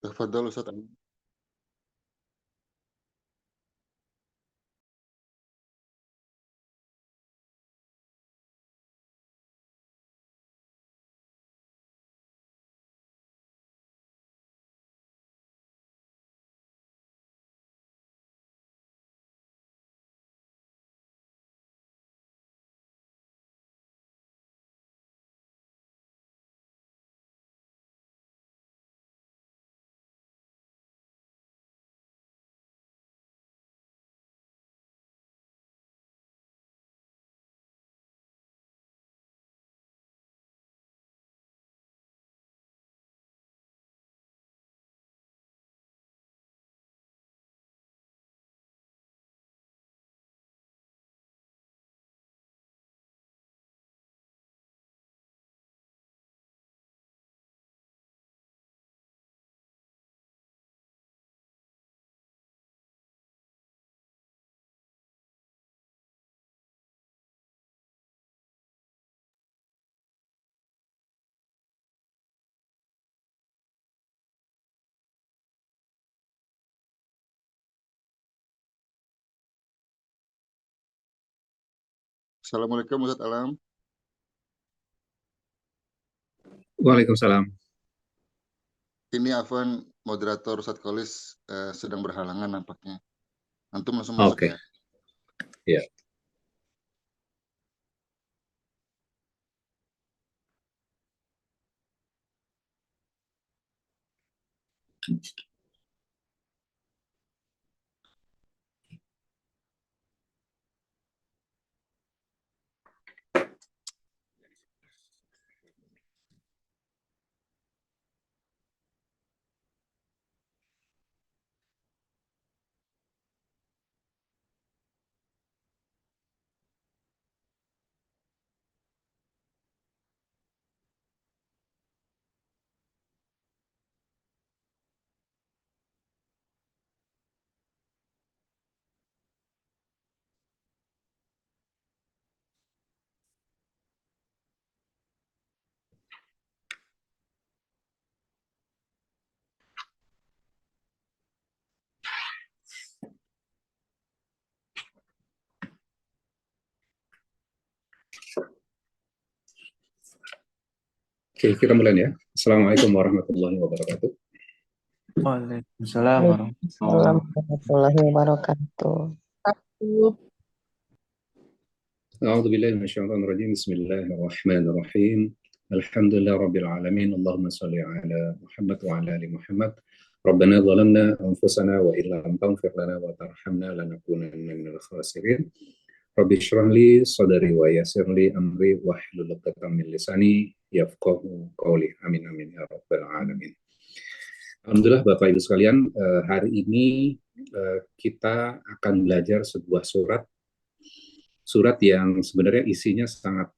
Tafadhol Ustaz. Assalamualaikum Ustaz Alam. Waalaikumsalam. Ini Afwan, moderator Ustaz Kolis sedang berhalangan nampaknya. Antum langsung masuk Oke. ya. Ya. Oke, kita mulai ya. Assalamualaikum warahmatullahi wabarakatuh. Waalaikumsalam warahmatullahi wabarakatuh. A'udzubillahi minasyaitonir rajim. Bismillahirrahmanirrahim. Alhamdulillah rabbil alamin. Allahumma shalli ala Muhammad wa ala ali Muhammad. Rabbana zalamna anfusana wa illam taghfir lana wa tarhamna lanakunanna minal khasirin. Rabbi shrah li sadri wa yassir li amri wahlul 'uqdatam min lisani yafqahu qawli. Amin amin ya rabbal alamin. Alhamdulillah Bapak Ibu sekalian, hari ini kita akan belajar sebuah surat yang sebenarnya isinya sangat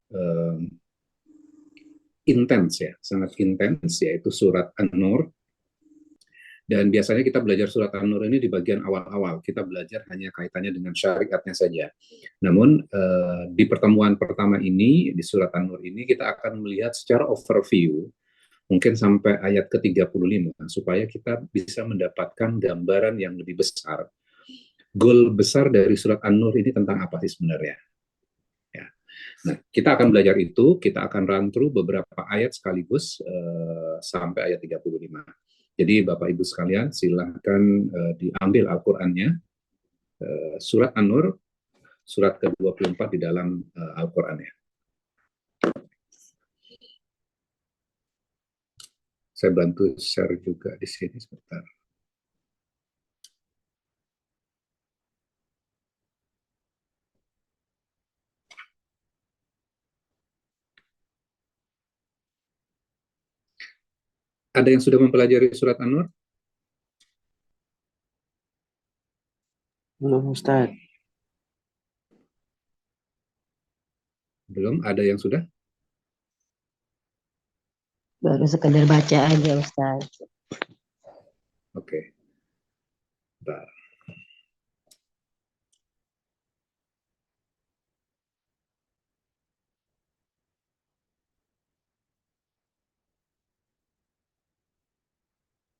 intens ya, sangat intens, yaitu surat An-Nur. Dan biasanya kita belajar surat An-Nur ini di bagian awal-awal, kita belajar hanya kaitannya dengan syariatnya saja. Namun di pertemuan pertama ini, di surat An-Nur ini, kita akan melihat secara overview, mungkin sampai ayat ke-35, supaya kita bisa mendapatkan gambaran yang lebih besar. Goal besar dari surat An-Nur ini tentang apa sih sebenarnya? Ya. Nah, kita akan belajar itu, kita akan run through beberapa ayat sekaligus sampai ayat 35. Jadi Bapak Ibu sekalian, silahkan diambil Al-Qur'annya, surat An-Nur, surat ke-24 di dalam Al-Qur'annya. Saya bantu share juga di sini sebentar. Ada yang sudah mempelajari surat An-Nur? Belum Ustaz. Belum? Ada yang sudah? Baru sekedar baca aja Ustaz. Oke. Bentar.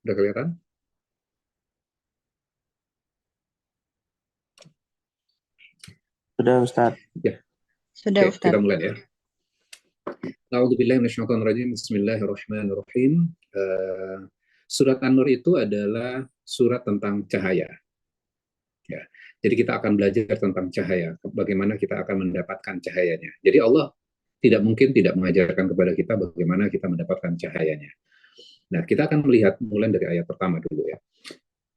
Udah kelihatan? Sudah Ustadz. Ya. Sudah, Oke, kita Ustadz. mulai ya. A'udzubillahi minasyaitonir rajim. Bismillahirrahmanirrahim. Surat An-Nur itu adalah surat tentang cahaya. Ya. Jadi kita akan belajar tentang cahaya, bagaimana kita akan mendapatkan cahayanya. Jadi Allah tidak mungkin tidak mengajarkan kepada kita bagaimana kita mendapatkan cahayanya. Nah, kita akan melihat mulai dari ayat pertama dulu ya.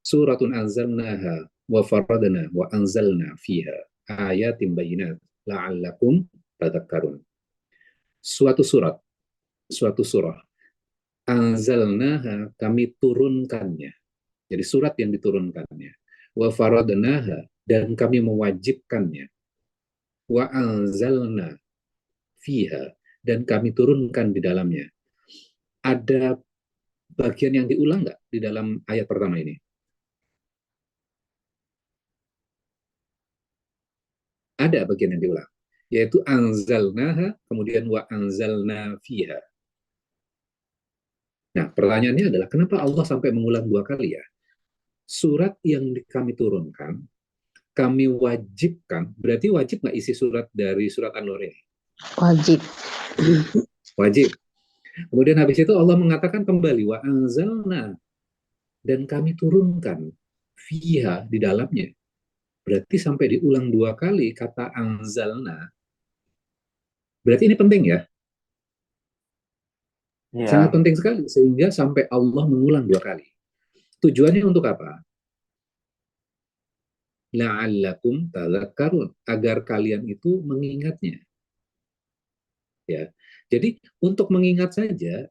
Suratun anzalnaha wa faradna wa anzalna fiha ayatin bayyinat la'allakum tadhakkarun. Suatu surah. Anzalnaha, kami turunkannya. Jadi surat yang diturunkannya. Wa faradnaha, dan kami mewajibkannya. Wa anzalna fiha, dan kami turunkan di dalamnya. Ada bagian yang diulang nggak di dalam ayat pertama ini? Ada bagian yang diulang, yaitu anzalnaha, kemudian wa anzalna fiha. Nah, pertanyaannya adalah kenapa Allah sampai mengulang 2 kali ya? Surat yang kami turunkan, kami wajibkan, berarti wajib nggak isi surat dari surat An-Nur ini? Wajib. Wajib. Kemudian habis itu Allah mengatakan kembali, wa anzalna, dan kami turunkan fiha, di dalamnya. Berarti sampai diulang 2 kali kata anzalna. Berarti ini penting ya? Ya. Sangat penting sekali, sehingga sampai Allah mengulang 2 kali. Tujuannya untuk apa? La'allakum tadhakkarun, agar kalian itu mengingatnya. Ya. Jadi untuk mengingat saja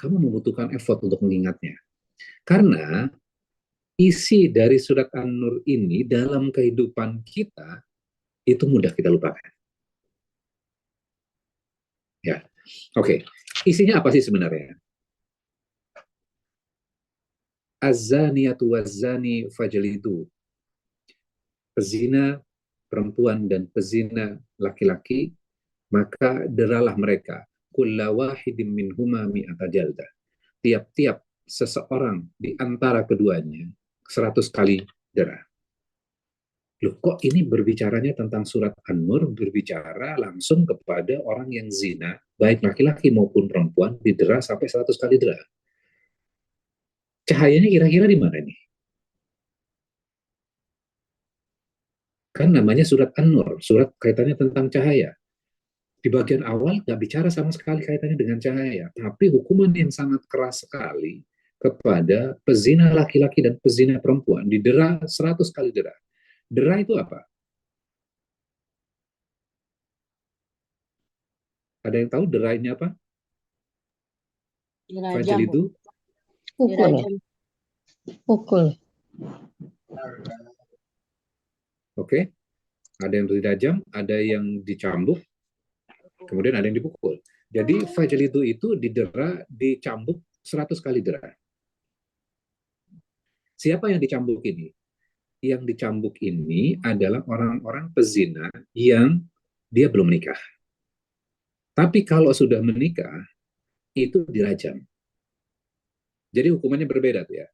kamu membutuhkan effort untuk mengingatnya. Karena isi dari surat An-Nur ini dalam kehidupan kita itu mudah kita lupakan. Ya. Oke. Isinya apa sih sebenarnya? Az-zaniyatu waz-zani fajlidu. Pezina perempuan dan pezina laki-laki, maka deralah mereka. Kulla wahidin minhuma mi'ata jaldah. Tiap-tiap seseorang di antara keduanya 100 kali dera. Loh, kok ini berbicaranya tentang surat An-Nur, berbicara langsung kepada orang yang zina, baik laki-laki maupun perempuan, didera sampai 100 kali dera. Cahayanya kira-kira di mana nih? Kan namanya surat An-Nur, surat kaitannya tentang cahaya. Di bagian awal nggak bicara sama sekali kaitannya dengan cahaya, tapi hukuman yang sangat keras sekali kepada pezina laki-laki dan pezina perempuan, didera 100 kali dera. Dera itu apa? Ada yang tahu dera ini apa? Fajr Dirajam. itu? Pukul ya? Dirajam. Pukul. Oke. Ada yang dirajam, ada yang dicambuk, kemudian ada yang dipukul. Jadi fajr itu didera, dicambuk 100 kali dera. Siapa yang dicambuk ini? Yang dicambuk ini adalah orang-orang pezina yang dia belum menikah. Tapi kalau sudah menikah, itu dirajam. Jadi hukumannya berbeda tuh ya.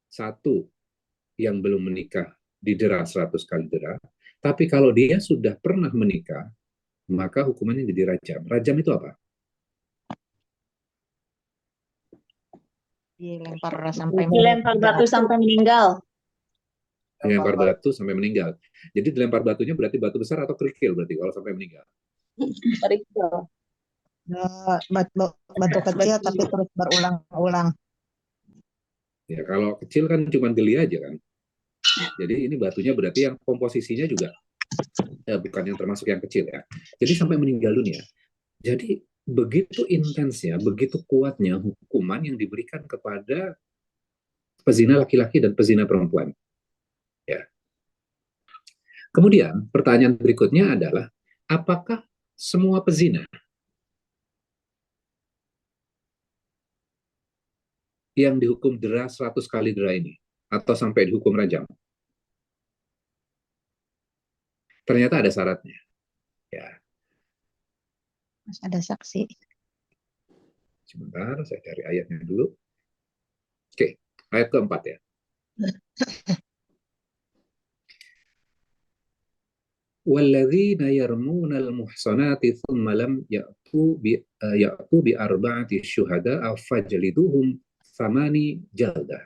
Satu, yang belum menikah didera 100 kali dera. Tapi kalau dia sudah pernah menikah, maka hukumannya jadi rajam. Rajam itu apa? Dilempar sampai Dilempar batu sampai meninggal. Dilempar batu sampai meninggal. Jadi dilempar batunya berarti batu besar atau kerikil berarti kalau sampai meninggal. Kerikil. Batu kecil tapi terus berulang-ulang. Ya kalau kecil kan cuma geli aja kan. Jadi ini batunya berarti yang komposisinya juga bukan yang termasuk yang kecil ya. Jadi sampai meninggal dunia. Jadi begitu intensnya, begitu kuatnya hukuman yang diberikan kepada pezina laki-laki dan pezina perempuan. Ya. Kemudian pertanyaan berikutnya adalah, apakah semua pezina yang dihukum dera 100 kali dera ini atau sampai dihukum rajam? Ternyata ada syaratnya. Ya. Masih ada saksi. Sebentar, saya cari ayatnya dulu. Oke. Ayat keempat ya. وَالَّذِينَ يَرْمُونَ الْمُحْصَنَاتِ ثُمَّ لَمْ يَأْتُوا بِأَرْبَعَةِ شُهَدَاءَ فَاجْلِدُوهُمْ ثَمَانِيَ جَلْدَةٍ.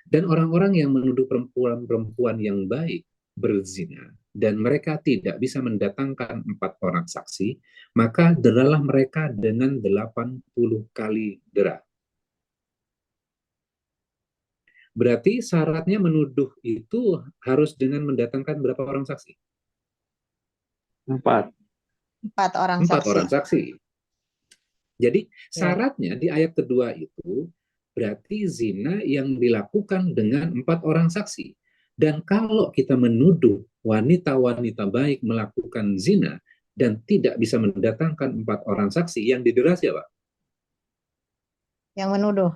Dan orang-orang yang menuduh perempuan-perempuan yang baik berzina dan mereka tidak bisa mendatangkan 4 orang saksi, maka deralah mereka dengan 80 kali dera. Berarti syaratnya menuduh itu harus dengan mendatangkan berapa orang saksi? 4. 4 orang 4 saksi. orang saksi. Jadi Ya. syaratnya di ayat kedua itu berarti zina yang dilakukan dengan 4 orang saksi. Dan kalau kita menuduh wanita-wanita baik melakukan zina dan tidak bisa mendatangkan 4 orang saksi, yang didera siapa? Yang menuduh.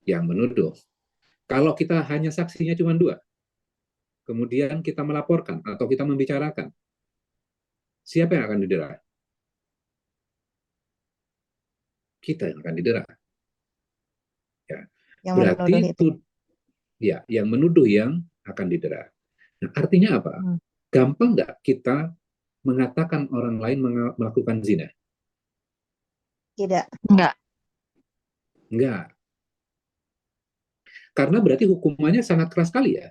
Yang menuduh. Kalau kita hanya saksinya cuma 2, kemudian kita melaporkan atau kita membicarakan, siapa yang akan didera? Kita yang akan didera. Ya. Yang Berarti menuduh itu. Ya, yang menuduh yang akan didera. Nah, artinya apa? Gampang nggak kita mengatakan orang lain melakukan zina? Tidak. Enggak. Karena berarti hukumannya sangat keras sekali ya.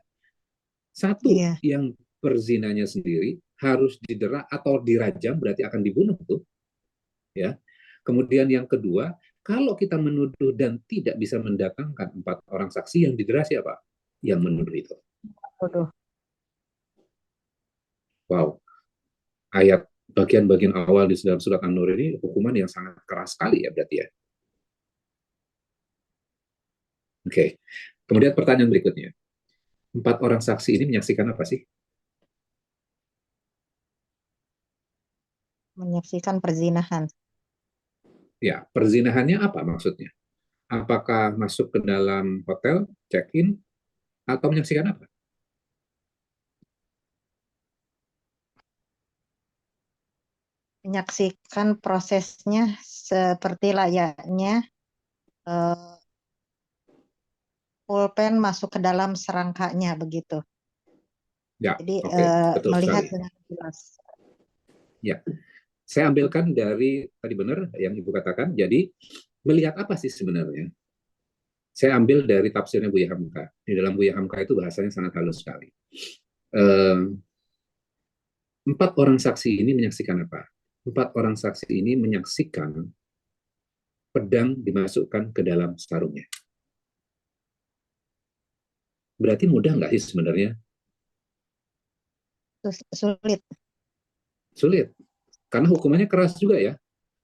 Satu, Iya. yang berzinanya sendiri harus didera atau dirajam, berarti akan dibunuh tuh. Ya. Kemudian yang kedua, kalau kita menuduh dan tidak bisa mendatangkan 4 orang saksi, yang didera siapa? Yang menuduh itu. Menuduh. Wow. Ayat bagian-bagian awal di dalam surat An-Nur ini hukuman yang sangat keras sekali ya berarti ya. Oke. Kemudian pertanyaan berikutnya. 4 orang saksi ini menyaksikan apa sih? Menyaksikan perzinahan. Ya, perzinahannya apa maksudnya? Apakah masuk ke dalam hotel, check-in, atau menyaksikan apa? Menyaksikan prosesnya seperti layaknya pulpen masuk ke dalam serangkanya begitu. Ya, Jadi oke, betul melihat sekali. dengan jelas. Ya, saya ambilkan dari tadi benar yang Ibu katakan. Jadi melihat apa sih sebenarnya? Saya ambil dari tafsirnya Buya Hamka. Di dalam Buya Hamka itu bahasanya sangat halus sekali. 4 orang saksi ini menyaksikan apa? 4 orang saksi ini menyaksikan pedang dimasukkan ke dalam sarungnya. Berarti mudah nggak sih sebenarnya? Sulit. Sulit. Karena hukumannya keras juga ya.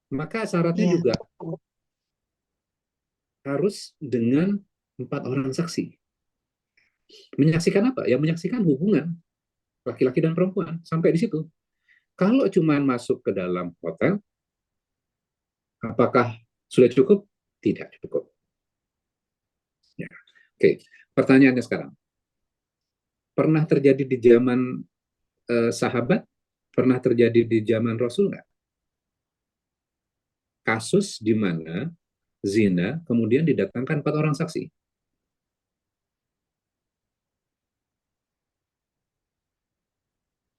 Maka syaratnya Iya. juga harus dengan 4 orang saksi. Menyaksikan apa? Ya menyaksikan hubungan laki-laki dan perempuan. Sampai di situ. Kalau cuma masuk ke dalam hotel, apakah sudah cukup? Tidak cukup. Ya. Oke, pertanyaannya sekarang. Pernah terjadi di zaman sahabat? Pernah terjadi di zaman Rasul nggak? Kasus di mana zina kemudian didatangkan 4 orang saksi.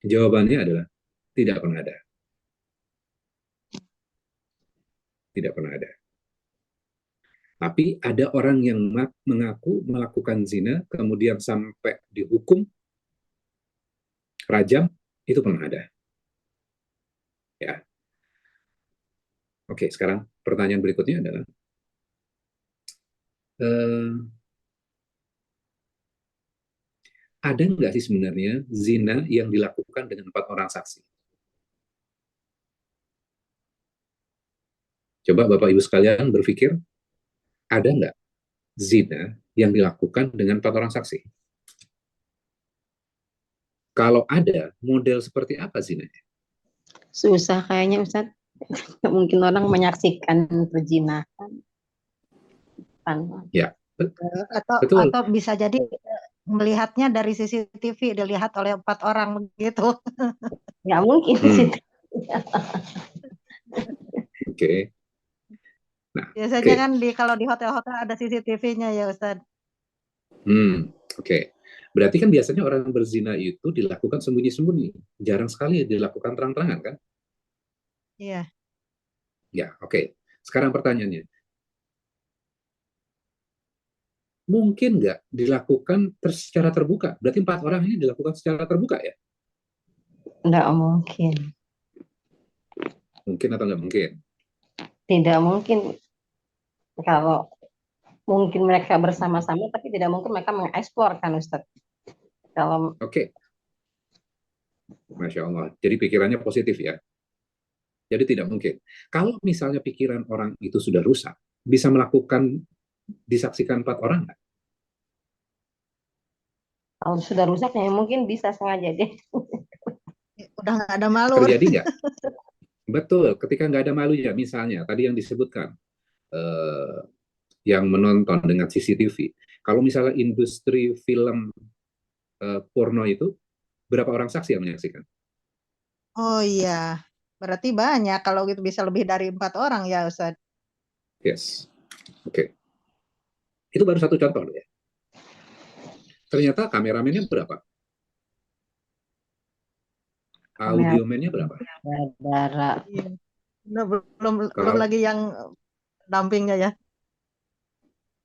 Jawabannya adalah tidak pernah ada. Tidak pernah ada. Tapi ada orang yang mengaku melakukan zina kemudian sampai dihukum rajam, itu pernah ada. Ya. Oke, sekarang pertanyaan berikutnya adalah ada nggak sih sebenarnya zina yang dilakukan dengan 4 orang saksi? Coba Bapak Ibu sekalian berpikir, ada nggak zina yang dilakukan dengan 4 orang saksi? Kalau ada, model seperti apa zinanya? Susah kayaknya Ustaz. Nggak mungkin orang menyaksikan perzinahan. Ya, Atau betul. bisa jadi melihatnya dari CCTV dilihat oleh 4 orang begitu. Nggak mungkin sih. Oke. Nah, Biasanya oke. kan kalau di hotel-hotel ada CCTV-nya ya Ustadz. Oke. Berarti kan biasanya orang berzina itu dilakukan sembunyi-sembunyi. Jarang sekali dilakukan terang-terangan kan? Iya. Ya, oke. Sekarang pertanyaannya, mungkin nggak dilakukan secara terbuka? Berarti 4 orang ini dilakukan secara terbuka ya? Enggak mungkin. Mungkin atau nggak mungkin? Tidak mungkin kalau mungkin mereka bersama-sama, tapi tidak mungkin mereka mengeksplor kan Ustadz. Kalau Oke, Masya Allah. Jadi pikirannya positif ya. Jadi tidak mungkin. Kalau misalnya pikiran orang itu sudah rusak, bisa melakukan disaksikan 4 orang nggak? kalau sudah rusak ya mungkin bisa sengaja deh. Udah nggak ada malu. Terjadi nggak? Betul, ketika nggak ada malunya, misalnya tadi yang disebutkan, eh, yang menonton dengan CCTV. Kalau misalnya industri film porno itu, berapa orang saksi yang menyaksikan? Oh iya. Berarti banyak kalau gitu bisa lebih dari 4 orang ya Ustadz. Yes, oke. Itu baru satu contoh loh ya. Ternyata kameramennya berapa? Kamera Audiomennya berapa? darah. Iya. Nah, belum belum Kalau lagi yang dampingnya ya.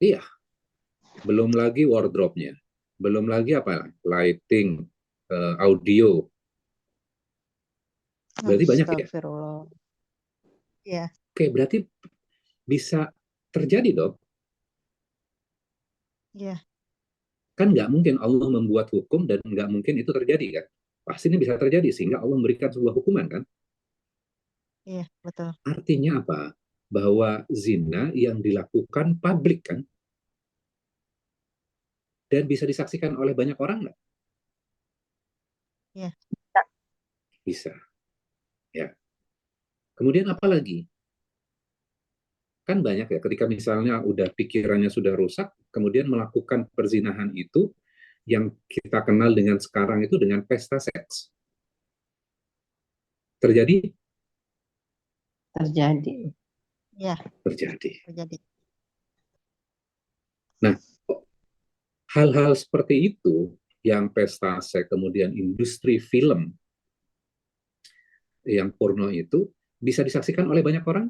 iya, belum lagi wardrobe-nya, belum lagi apa? Lighting, audio, berarti banyak ya. Astagfirullah. Iya. Oke, berarti bisa terjadi dong. Iya. Kan nggak mungkin Allah membuat hukum dan nggak mungkin itu terjadi kan? Pasti ini bisa terjadi sehingga Allah memberikan sebuah hukuman kan? Iya, betul. Artinya apa? Bahwa zina yang dilakukan publik kan? Dan bisa disaksikan oleh banyak orang nggak? Iya. Bisa. Ya. Kemudian apa lagi? Kan banyak ya ketika misalnya udah pikirannya sudah rusak, kemudian melakukan perzinahan itu yang kita kenal dengan sekarang itu dengan pesta seks. Terjadi? Terjadi. Iya, Terjadi. terjadi. Nah, hal-hal seperti itu yang pesta seks, kemudian industri film yang porno itu bisa disaksikan oleh banyak orang?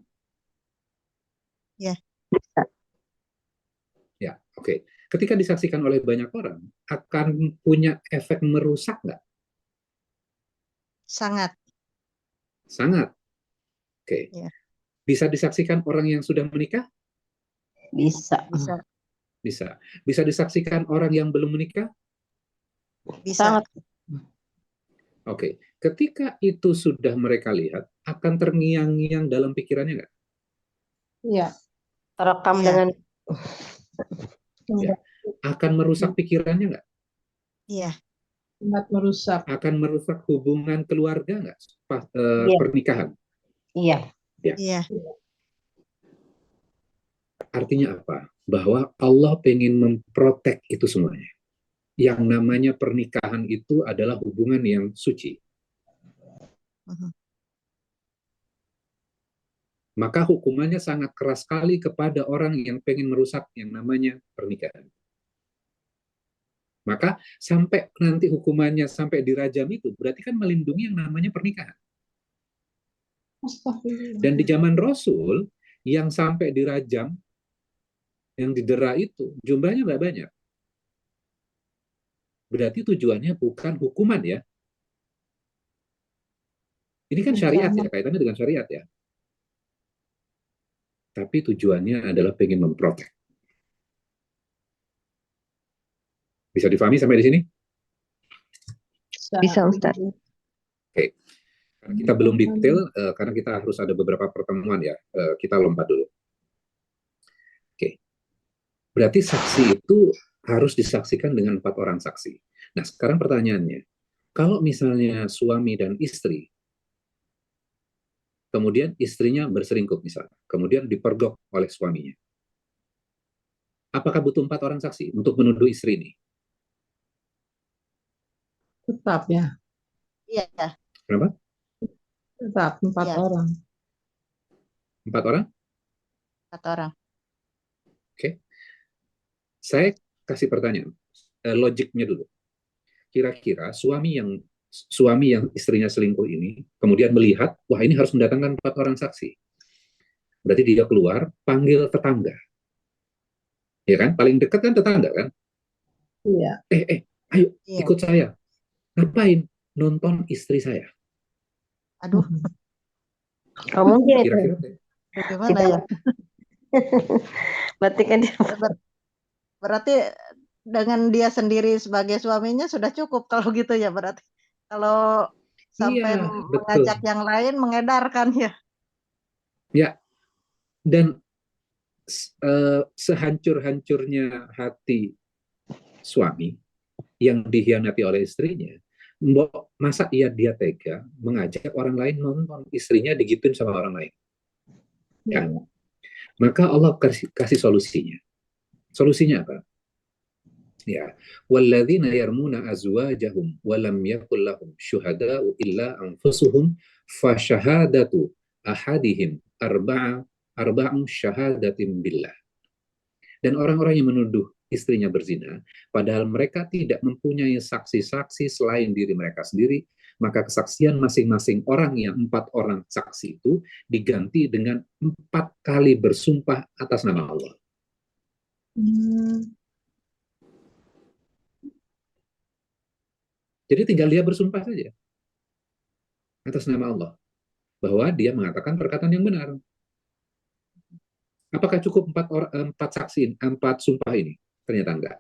Iya, Ya, oke. Ketika disaksikan oleh banyak orang, akan punya efek merusak nggak? sangat. Sangat. Oke. Iya, Bisa disaksikan orang yang sudah menikah? Bisa. bisa. Bisa. Bisa disaksikan orang yang belum menikah? Bisa. Sangat. Oke. Ketika itu sudah mereka lihat, akan terngiang-ngiang dalam pikirannya nggak? Iya. Terekam Iya. dengan Ya. Akan merusak pikirannya nggak? Iya. Sangat merusak. Akan merusak hubungan keluarga nggak? iya. Pernikahan. Iya. Ya. Iya. Artinya apa? Bahwa Allah pengen memprotek itu semuanya. Yang namanya pernikahan itu adalah hubungan yang suci. Mhm. Maka hukumannya sangat keras sekali kepada orang yang pengen merusak yang namanya pernikahan. Maka sampai nanti hukumannya sampai dirajam itu berarti kan melindungi yang namanya pernikahan. Dan di zaman Rasul yang sampai dirajam, yang didera itu jumlahnya nggak banyak. Berarti tujuannya bukan hukuman ya. Ini kan syariat ya, kaitannya dengan syariat ya. Tapi tujuannya adalah pengen memprotek. Bisa difahami sampai di sini? Bisa Ustaz. Oke. Karena kita belum detail, karena kita harus ada beberapa pertemuan ya. Kita lompat dulu. Oke. Berarti saksi itu harus disaksikan dengan 4 orang saksi. Nah, sekarang pertanyaannya, kalau misalnya suami dan istri, kemudian istrinya berselingkuh misalnya, kemudian dipergok oleh suaminya, apakah butuh 4 orang saksi untuk menuduh istri ini? Tetap ya. Iya. Kenapa? Tetap 4 Iya. orang. 4 orang? 4 orang. Oke, saya kasih pertanyaan, logiknya dulu. Kira-kira suami yang istrinya selingkuh ini kemudian melihat, wah ini harus mendatangkan 4 orang saksi. Berarti dia keluar, panggil tetangga. Ya kan? Paling dekat kan tetangga kan? Iya. Ayo Iya. ikut saya. Ngapain? Nonton istri saya. Aduh, Kalau mungkin itu Kira-kira bagaimana tidak, ya? berarti kan dia Ber- Berarti dengan dia sendiri sebagai suaminya sudah cukup kalau gitu ya berarti. Kalau sampai iya, mengajak betul. yang lain mengedarkan ya. Ya, dan sehancur-hancurnya hati suami yang dihianati oleh istrinya, masa dia tega mengajak orang lain nonton istrinya digituin sama orang lain? Ya, Iya. maka Allah kasih solusinya. Solusinya apa? Ya, walladzina yarmuna azwajahum wa lam yakul lahum syuhada'u illa anfusuhum fa syahadatu ahadihim arba'u syahadatin billah. Dan orang-orang yang menuduh istrinya berzina, padahal mereka tidak mempunyai saksi-saksi selain diri mereka sendiri, maka kesaksian masing-masing orang yang 4 orang saksi itu diganti dengan 4 kali bersumpah atas nama Allah. Hmm. Jadi tinggal dia bersumpah saja atas nama Allah bahwa dia mengatakan perkataan yang benar. Apakah cukup 4 saksi, 4 sumpah ini? Ternyata enggak.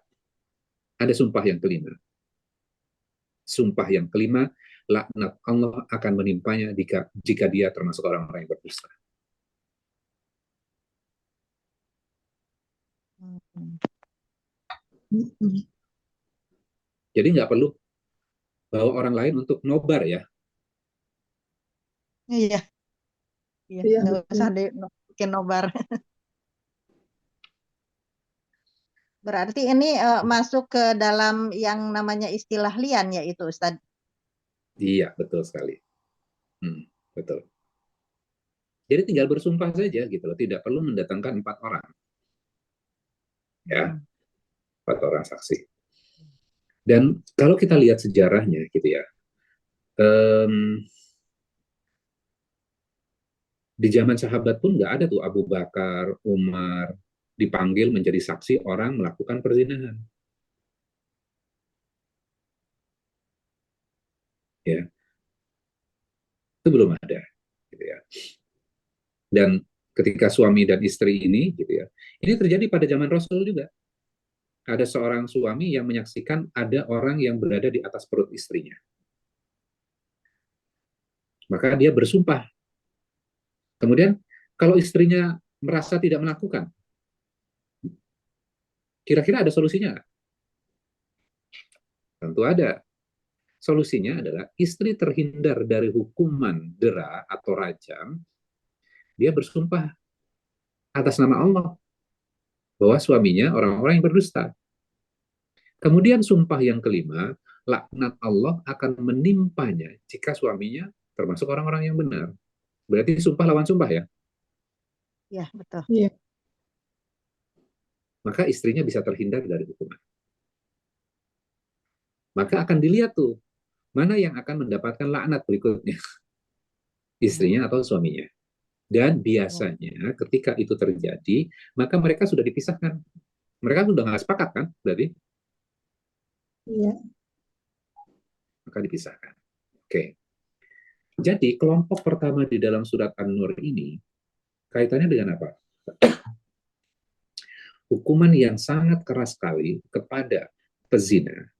Ada sumpah yang kelima. Sumpah yang kelima, laknat Allah akan menimpanya jika dia termasuk orang-orang yang berdusta. Jadi nggak perlu bawa orang lain untuk nobar ya. Iya, iya, Iya, nggak betul. usah bikin nobar. Berarti ini masuk ke dalam yang namanya istilah lian ya itu Ustaz. Iya, betul sekali. Betul. Jadi tinggal bersumpah saja gitu loh, tidak perlu mendatangkan 4 orang. Ya, 4 orang saksi. Dan kalau kita lihat sejarahnya gitu ya, di zaman sahabat pun nggak ada tuh Abu Bakar, Umar dipanggil menjadi saksi orang melakukan perzinahan. Ya, itu belum ada. Gitu ya. Dan ketika suami dan istri ini, gitu ya, ini terjadi pada zaman Rasul juga. Ada seorang suami yang menyaksikan ada orang yang berada di atas perut istrinya. Maka dia bersumpah. Kemudian kalau istrinya merasa tidak melakukan, kira-kira ada solusinya? Tentu ada. Solusinya adalah istri terhindar dari hukuman dera atau rajam, dia bersumpah atas nama Allah bahwa suaminya orang-orang yang berdusta. Kemudian sumpah yang kelima, laknat Allah akan menimpanya jika suaminya termasuk orang-orang yang benar. Berarti sumpah lawan sumpah ya. Iya, betul. Iya. Maka istrinya bisa terhindar dari hukuman. Maka akan dilihat tuh, mana yang akan mendapatkan laknat berikutnya, istrinya atau suaminya. Dan biasanya ketika itu terjadi, maka mereka sudah dipisahkan. Mereka sudah nggak sepakat kan, berarti? Iya. Maka dipisahkan. Oke. Jadi kelompok pertama di dalam surat An-Nur ini, kaitannya dengan apa? Hukuman yang sangat keras sekali kepada pezina,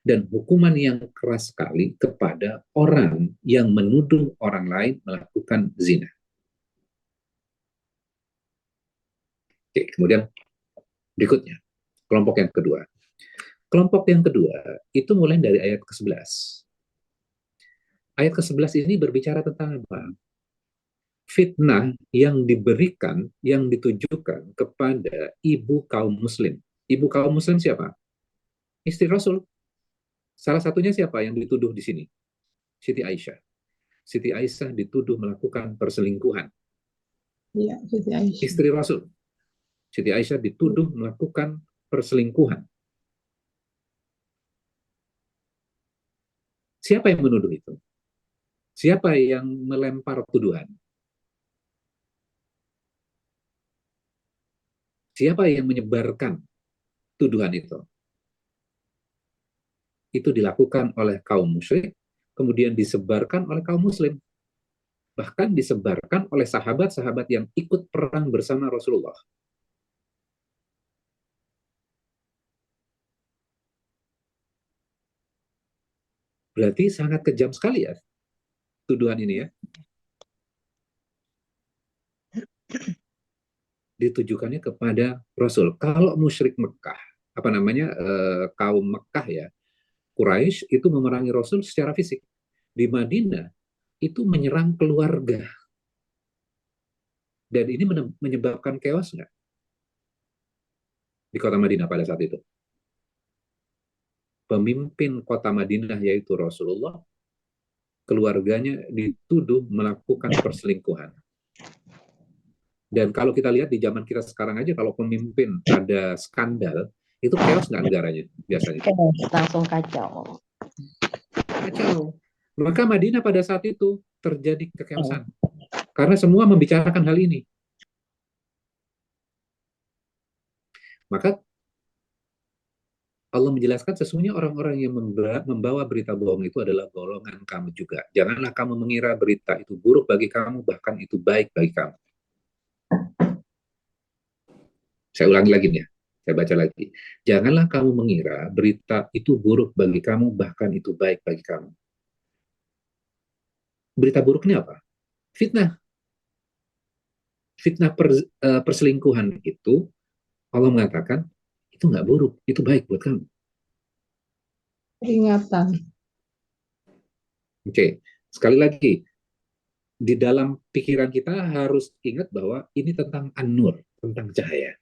dan hukuman yang keras sekali kepada orang yang menuduh orang lain melakukan zina. Oke, kemudian berikutnya, kelompok yang kedua. Kelompok yang kedua itu mulai dari ayat ke-11. Ayat ke-11 ini berbicara tentang apa? Fitnah yang diberikan, yang ditujukan kepada ibu kaum muslim. Ibu kaum muslim siapa? Istri Rasul. Salah satunya siapa yang dituduh di sini? Siti Aisyah. Siti Aisyah dituduh melakukan perselingkuhan. Iya, Siti Aisyah. Istri Rasul. Siti Aisyah dituduh melakukan perselingkuhan. Siapa yang menuduh itu? Siapa yang melempar tuduhan? Siapa yang menyebarkan tuduhan itu? Itu dilakukan oleh kaum musyrik, kemudian disebarkan oleh kaum muslim. Bahkan disebarkan oleh sahabat-sahabat yang ikut perang bersama Rasulullah. Berarti sangat kejam sekali ya tuduhan ini ya. Ditujukannya kepada Rasul. Kalau musyrik Mekah, apa namanya, kaum Mekah ya, Quraisy itu memerangi Rasul secara fisik. Di Madinah itu menyerang keluarga. Dan ini menyebabkan chaos nggak di kota Madinah pada saat itu? Pemimpin kota Madinah yaitu Rasulullah, keluarganya dituduh melakukan perselingkuhan. Dan kalau kita lihat di zaman kita sekarang aja, kalau pemimpin ada skandal, itu chaos nggak negaranya biasanya? Langsung kacau. Kacau. Maka Madinah pada saat itu terjadi kechaosan. Karena semua membicarakan hal ini. Maka Allah menjelaskan sesungguhnya orang-orang yang membawa berita bohong itu adalah golongan kamu juga. Janganlah kamu mengira berita itu buruk bagi kamu, bahkan itu baik bagi kamu. Saya ulangi lagi nih ya, saya baca lagi. Janganlah kamu mengira berita itu buruk bagi kamu, bahkan itu baik bagi kamu. Berita buruknya apa? Fitnah. Fitnah perselingkuhan itu, Allah mengatakan, itu nggak buruk, itu baik buat kamu. Peringatan. Oke, sekali lagi, di dalam pikiran kita harus ingat bahwa ini tentang an-nur, tentang cahaya.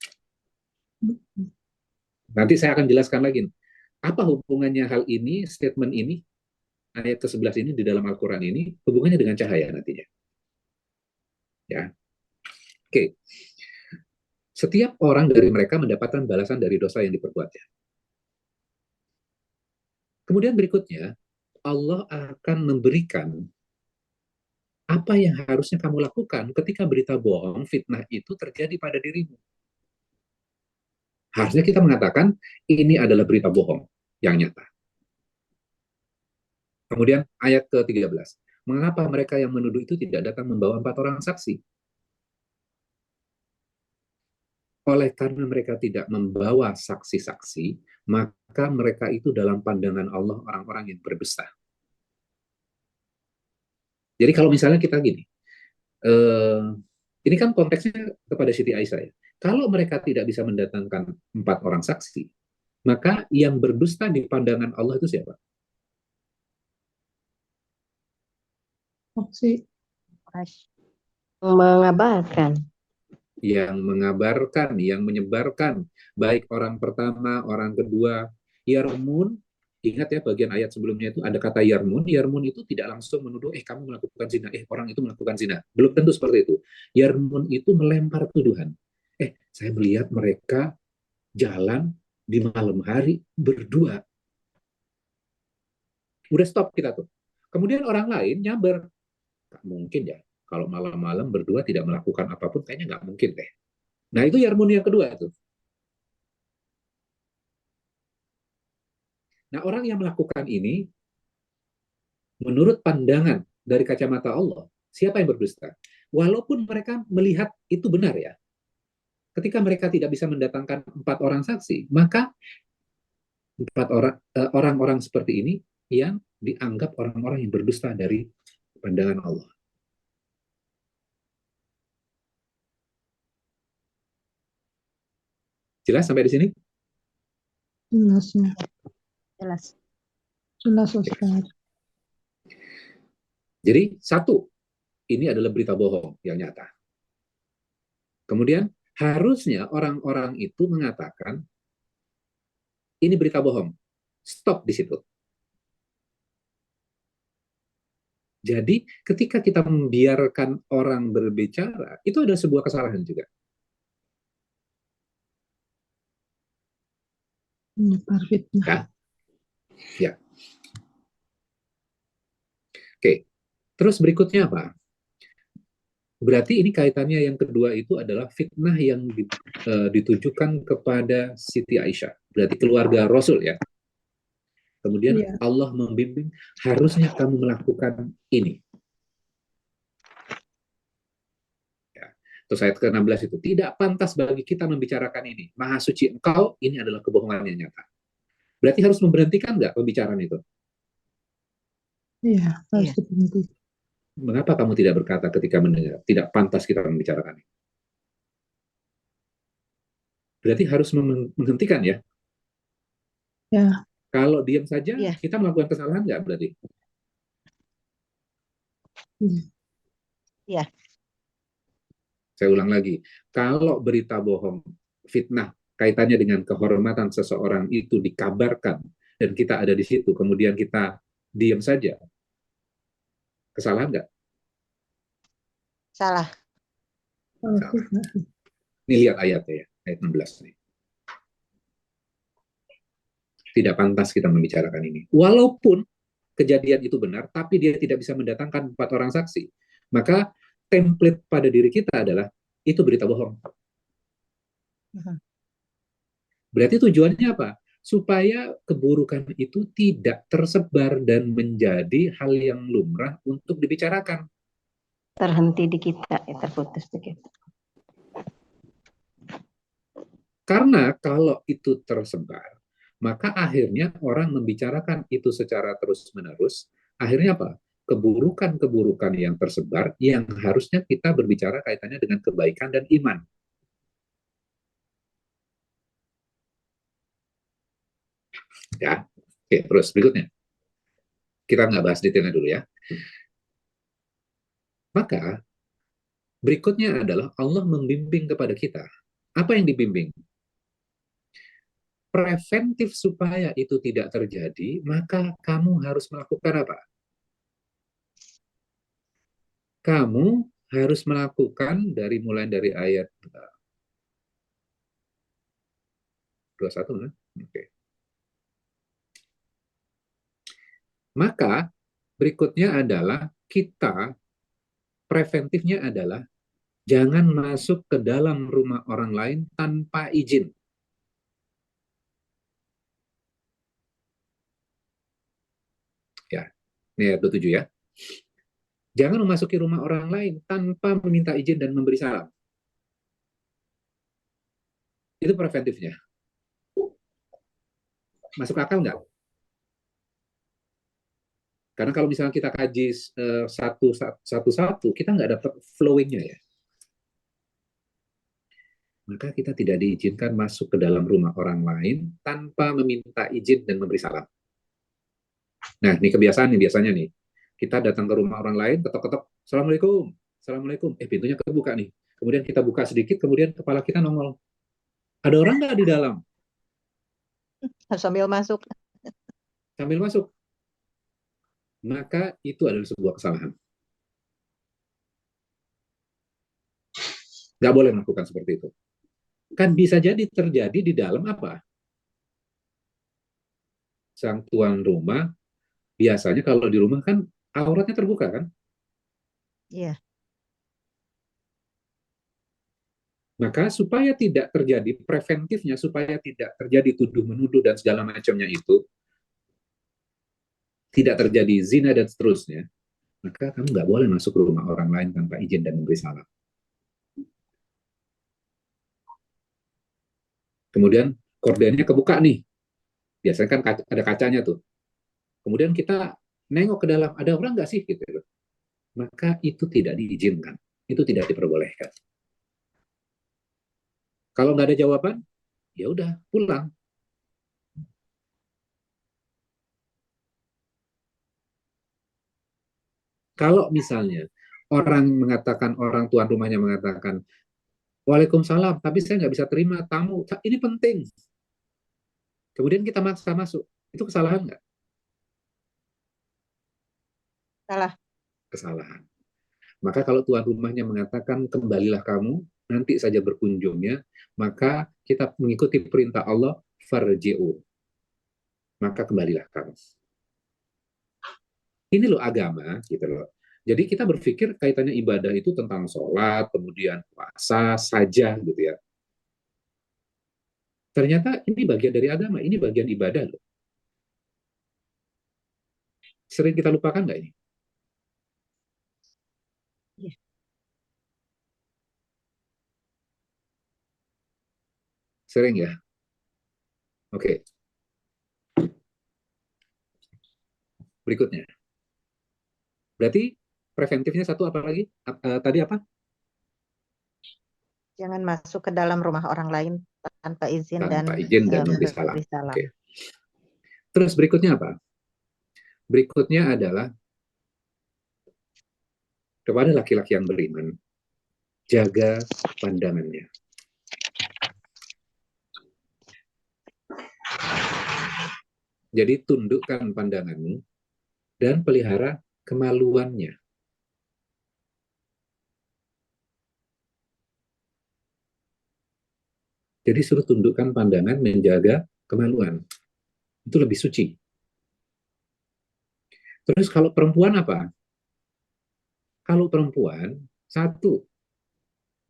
Nanti saya akan jelaskan lagi. Apa hubungannya hal ini, statement ini, ayat ke-11 ini di dalam Al-Quran ini, hubungannya dengan cahaya nantinya. Ya. Oke. Setiap orang dari mereka mendapatkan balasan dari dosa yang diperbuatnya. Kemudian berikutnya, Allah akan memberikan apa yang harusnya kamu lakukan ketika berita bohong, fitnah itu terjadi pada dirimu. Harusnya kita mengatakan, ini adalah berita bohong yang nyata. Kemudian ayat ke-13. Mengapa mereka yang menuduh itu tidak datang membawa 4 orang saksi? Oleh karena mereka tidak membawa saksi-saksi, maka mereka itu dalam pandangan Allah orang-orang yang berdusta. Jadi kalau misalnya kita gini, ini kan konteksnya kepada Siti Aisyah ya. Kalau mereka tidak bisa mendatangkan 4 orang saksi, maka yang berdusta di pandangan Allah itu siapa? Saksi. Mengabarkan. Yang mengabarkan, yang menyebarkan, baik orang pertama, orang kedua. Yarmun, ingat ya bagian ayat sebelumnya itu ada kata Yarmun. Yarmun itu tidak langsung menuduh, kamu melakukan zina, orang itu melakukan zina. Belum tentu seperti itu. Yarmun itu melempar tuduhan. Saya melihat mereka jalan di malam hari berdua. Udah stop kita tuh. Kemudian orang lain nyamber. Gak mungkin ya, kalau malam-malam berdua tidak melakukan apapun, kayaknya nggak mungkin deh. Nah, itu yarmun yang kedua tuh. Nah, orang yang melakukan ini, menurut pandangan dari kacamata Allah, siapa yang berdusta? Walaupun mereka melihat itu benar ya, ketika mereka tidak bisa mendatangkan 4 orang saksi, maka 4 orang-orang seperti ini yang dianggap orang-orang yang berdusta dari pandangan Allah. Jelas sampai di sini? Jelas, ya. Jelas. Jelas, Ustaz. Jadi, satu, ini adalah berita bohong yang nyata. Kemudian, harusnya orang-orang itu mengatakan, ini berita bohong. Stop di situ. Jadi, ketika kita membiarkan orang berbicara, itu adalah sebuah kesalahan juga. Menyebar fitnah. Ya, ya. Oke. Terus berikutnya apa? Berarti ini kaitannya yang kedua itu adalah fitnah yang ditujukan kepada Siti Aisyah. Berarti keluarga Rasul ya. Kemudian Iya. Allah membimbing, harusnya kamu melakukan ini. Ya. Terus ayat ke-16 itu, tidak pantas bagi kita membicarakan ini. Maha suci engkau, ini adalah kebohongan yang nyata. Berarti harus memberhentikan nggak pembicaraan itu? Iya, harus Iya. diberhenti. Mengapa kamu tidak berkata ketika mendengar, tidak pantas kita membicarakan ini? Berarti harus menghentikan ya. Ya, Kalau diam saja, Iya. kita melakukan kesalahan nggak berarti? iya. Iya. Saya ulang lagi, kalau berita bohong, fitnah, kaitannya dengan kehormatan seseorang itu dikabarkan, dan kita ada di situ, kemudian kita diam saja, kesalahan nggak? Salah. Kalau Salah. fitnah. Ini lihat ayatnya ya, ayat 16 nih. Tidak pantas kita membicarakan ini. Walaupun kejadian itu benar, tapi dia tidak bisa mendatangkan 4 orang saksi. Maka template pada diri kita adalah, itu berita bohong. Berarti tujuannya apa? Supaya keburukan itu tidak tersebar dan menjadi hal yang lumrah untuk dibicarakan. Terhenti di kita, ya, terputus di kita. Karena kalau itu tersebar, maka akhirnya orang membicarakan itu secara terus-menerus. Akhirnya apa? Keburukan-keburukan yang tersebar yang harusnya kita berbicara kaitannya dengan kebaikan dan iman. Ya, oke, terus berikutnya. Kita nggak bahas detailnya dulu ya. Maka berikutnya adalah Allah membimbing kepada kita. Apa yang dibimbing? Preventif supaya itu tidak terjadi, maka kamu harus melakukan apa? Kamu harus melakukan mulai dari ayat 21 kan? Oke. Maka berikutnya adalah kita preventifnya adalah jangan masuk ke dalam rumah orang lain tanpa izin. Ya, ini ayat 27 ya. Jangan memasuki rumah orang lain tanpa meminta izin dan memberi salam. Itu preventifnya. Masuk akal nggak? Karena kalau misalnya kita kaji satu-satu, kita nggak dapat flowing-nya ya. Maka kita tidak diizinkan masuk ke dalam rumah orang lain tanpa meminta izin dan memberi salam. Nah, ini kebiasaan nih biasanya nih. Kita datang ke rumah orang lain, ketok-ketok, Assalamualaikum, Assalamualaikum. Pintunya kebuka nih. Kemudian kita buka sedikit, kemudian kepala kita nongol. Ada orang nggak di dalam? Sambil masuk. Sambil masuk. Maka itu adalah sebuah kesalahan. Nggak boleh melakukan seperti itu. Kan bisa jadi terjadi di dalam apa? Sang tuan rumah, biasanya kalau di rumah kan auratnya terbuka kan? Iya. Maka supaya tidak terjadi, preventifnya supaya tidak terjadi tuduh-menuduh dan segala macamnya itu, tidak terjadi zina dan seterusnya, maka kamu nggak boleh masuk ke rumah orang lain tanpa izin dan memberi salam. Kemudian kordennya kebuka nih. Biasanya kan ada kacanya tuh. Kemudian kita nengok ke dalam, ada orang nggak sih? Gitu. Maka itu tidak diizinkan. Itu tidak diperbolehkan. Kalau nggak ada jawaban, ya udah pulang. Kalau misalnya orang tuan rumahnya mengatakan, Waalaikumsalam, tapi saya nggak bisa terima tamu. Ini penting. Kemudian kita maksa masuk. Itu kesalahan nggak? Salah. Kesalahan. Maka kalau tuan rumahnya mengatakan, kembalilah kamu, nanti saja berkunjungnya, maka kita mengikuti perintah Allah, farji'u. maka kembalilah kamu. Ini loh agama, gitu loh. Jadi kita berpikir kaitannya ibadah itu tentang sholat, kemudian puasa saja, gitu ya. Ternyata ini bagian dari agama, ini bagian ibadah loh. Sering kita lupakan nggak ini? Iya. Sering ya? Oke. Berikutnya. Berarti preventifnya satu apa lagi? Tadi apa? Jangan masuk ke dalam rumah orang lain tanpa izin dan Tanpa izin dan memberi salam. memberi salam. Oke. Terus berikutnya apa? Berikutnya adalah kepada laki-laki yang beriman, jaga pandangannya. Jadi tundukkan pandanganmu dan pelihara kemaluannya. Jadi suruh tundukkan pandangan, menjaga kemaluan. Itu lebih suci. Terus kalau perempuan apa? Kalau perempuan, satu,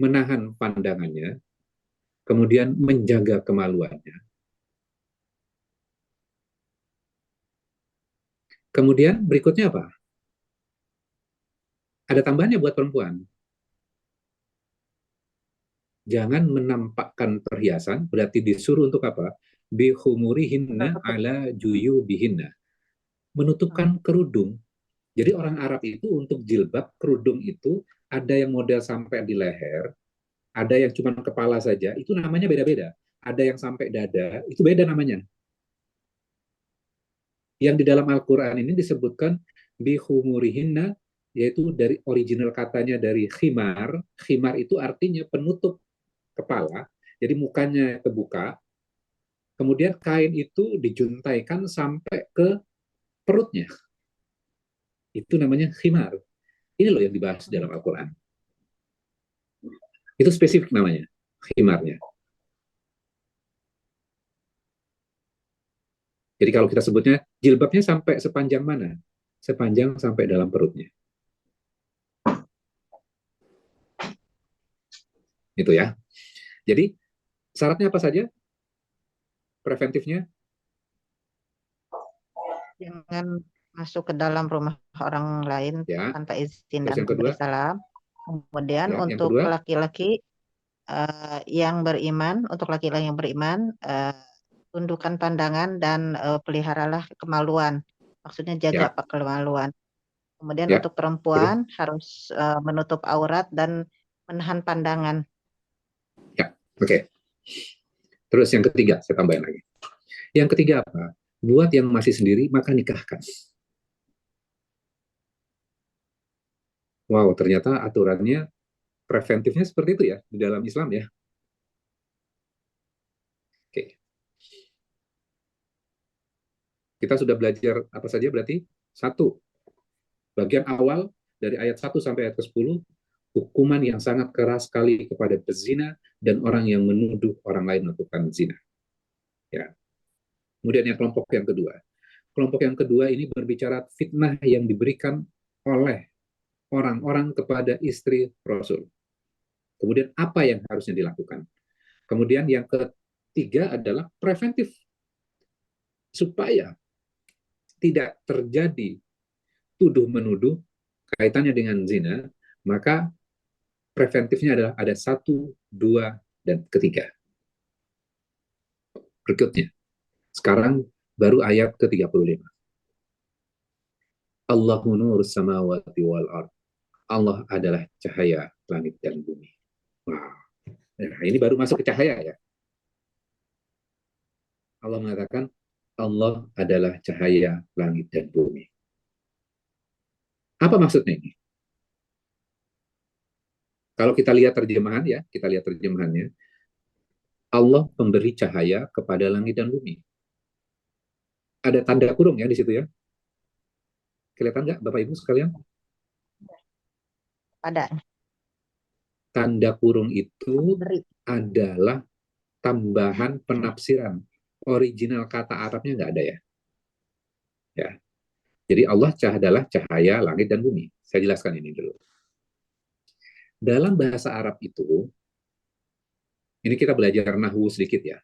menahan pandangannya, kemudian menjaga kemaluannya. Kemudian berikutnya apa? Ada tambahannya buat perempuan. Jangan menampakkan perhiasan, berarti disuruh untuk apa? Bihumurihinna ala juyubihinna. Menutupkan kerudung. Jadi orang Arab itu untuk jilbab, kerudung itu ada yang model sampai di leher, ada yang cuma kepala saja, itu namanya beda-beda. Ada yang sampai dada, itu beda namanya. Yang di dalam Al-Quran ini disebutkan bihumurihinna, yaitu dari original katanya dari khimar. Khimar itu artinya penutup kepala, jadi mukanya terbuka, kemudian kain itu dijuntaikan sampai ke perutnya. Itu namanya khimar. Ini loh yang dibahas dalam Al-Quran. Itu spesifik namanya, khimarnya. Jadi kalau kita sebutnya, jilbabnya sampai sepanjang mana? Sepanjang sampai dalam perutnya. Itu ya. Jadi, syaratnya apa saja? Preventifnya? Jangan masuk ke dalam rumah orang lain Ya. tanpa izin Terus dan yang kedua? memberi salam. Kemudian Ya, yang untuk kedua? laki-laki yang beriman, tundukkan pandangan dan peliharalah kemaluan. Maksudnya jaga Ya. kemaluan. Kemudian Ya. untuk Terus? perempuan harus menutup aurat dan menahan pandangan. Ya. Oke. Terus yang ketiga, saya tambahin lagi. Yang ketiga apa? Buat yang masih sendiri, maka nikahkan. Wow, ternyata aturannya preventifnya seperti itu ya, di dalam Islam ya. Oke. Kita sudah belajar apa saja berarti? Satu, bagian awal dari ayat 1 sampai ayat ke-10, hukuman yang sangat keras sekali kepada pezina dan orang yang menuduh orang lain melakukan zina. Ya. Kemudian yang kelompok yang kedua. Kelompok yang kedua ini berbicara fitnah yang diberikan oleh orang-orang kepada istri Rasul. Kemudian apa yang harusnya dilakukan? Kemudian yang ketiga adalah preventif. Supaya tidak terjadi tuduh-menuduh kaitannya dengan zina, maka preventifnya adalah ada 1, 2, dan ketiga. Berikutnya. Sekarang baru ayat ke-35. Allahu nurus samawati wal ard. Allah adalah cahaya langit dan bumi. Wow. Nah, ini baru masuk ke cahaya ya. Allah mengatakan Allah adalah cahaya langit dan bumi. Apa maksudnya ini? Kalau kita lihat terjemahan ya, kita lihat terjemahannya. Allah memberi cahaya kepada langit dan bumi. Ada tanda kurung ya di situ ya. Kelihatan nggak Bapak Ibu sekalian? Ada. Tanda kurung itu Beri. adalah tambahan penafsiran. Original kata Arabnya nggak ada ya. Ya. Jadi Allah adalah cahaya langit dan bumi. Saya jelaskan ini dulu. Dalam bahasa Arab itu, ini kita belajar nahwu sedikit ya.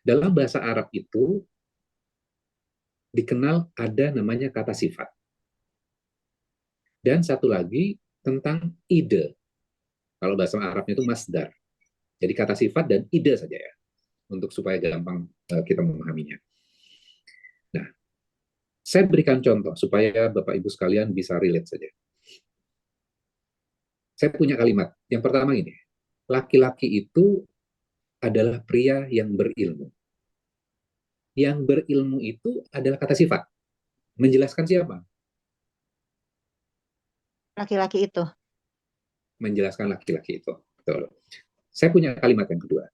Dalam bahasa Arab itu dikenal ada namanya kata sifat. Dan satu lagi tentang ide. Kalau bahasa Arabnya itu masdar. Jadi kata sifat dan ide saja ya, untuk supaya gampang kita memahaminya. Nah, saya berikan contoh supaya Bapak Ibu sekalian bisa relate saja. Saya punya kalimat. Yang pertama ini, laki-laki itu adalah pria yang berilmu. Yang berilmu itu adalah kata sifat. Menjelaskan siapa? Laki-laki itu. Menjelaskan laki-laki itu. Betul. Saya punya kalimat yang kedua.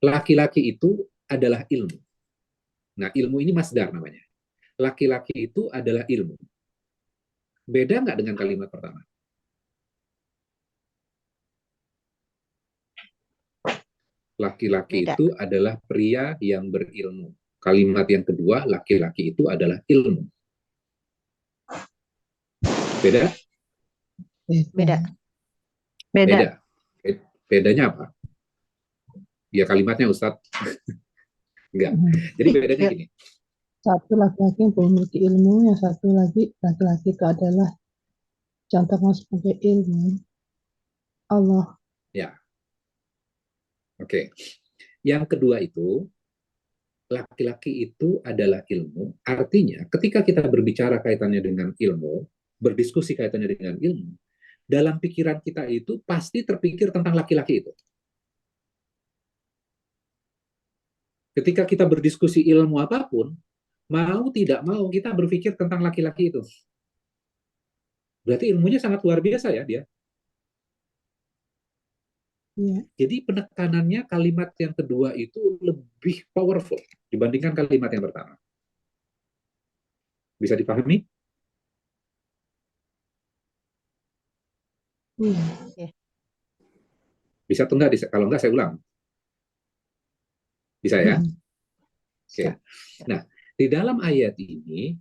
Laki-laki itu adalah ilmu. Nah, ilmu ini masdar namanya. Laki-laki itu adalah ilmu. Beda nggak dengan kalimat pertama? Laki-laki Beda. itu adalah pria yang berilmu. Kalimat yang kedua, laki-laki itu adalah ilmu. Beda? Beda. Beda. Bedanya apa? Ya kalimatnya Ustadz. Enggak. Jadi bedanya gini. Satu laki-laki yang memiliki ilmu, yang satu lagi laki-laki itu adalah contohnya sebagai ilmu Allah. Ya. Oke. Yang kedua itu, laki-laki itu adalah ilmu. Artinya, ketika kita berbicara kaitannya dengan ilmu, berdiskusi kaitannya dengan ilmu, dalam pikiran kita itu pasti terpikir tentang laki-laki itu. Ketika kita berdiskusi ilmu apapun, mau tidak mau kita berpikir tentang laki-laki itu. Berarti ilmunya sangat luar biasa ya dia. Ya. Jadi penekanannya kalimat yang kedua itu lebih powerful dibandingkan kalimat yang pertama. Bisa dipahami? Iya. Bisa atau enggak? Kalau enggak saya ulang. Bisa ya? Oke. Nah, di dalam ayat ini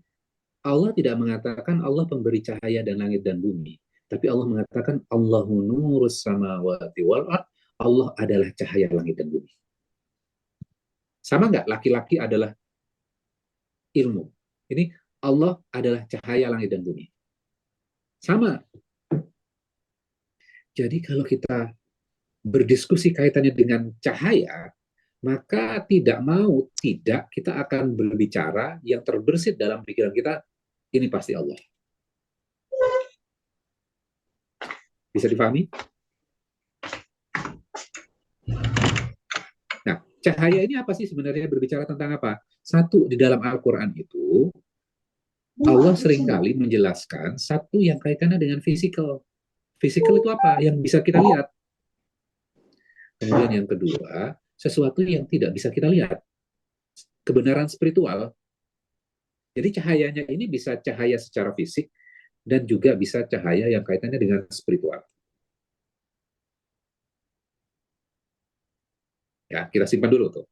Allah tidak mengatakan Allah pemberi cahaya dan langit dan bumi, tapi Allah mengatakan Allahu nurus samawati wal ard. Allah adalah cahaya langit dan bumi. Sama nggak? Laki-laki adalah ilmu. Ini Allah adalah cahaya langit dan bumi. Sama. Jadi kalau kita berdiskusi kaitannya dengan cahaya, maka tidak kita akan berbicara yang terbersit dalam pikiran kita, ini pasti Allah. Bisa dipahami? Nah, cahaya ini apa sih sebenarnya, berbicara tentang apa? Satu, di dalam Al-Quran itu, Allah seringkali menjelaskan satu yang kaitannya dengan fisikal. Fisikal itu apa? Yang bisa kita lihat. Kemudian yang kedua, sesuatu yang tidak bisa kita lihat. Kebenaran spiritual. Jadi cahayanya ini bisa cahaya secara fisik dan juga bisa cahaya yang kaitannya dengan spiritual. Ya, kita simpan dulu tuh.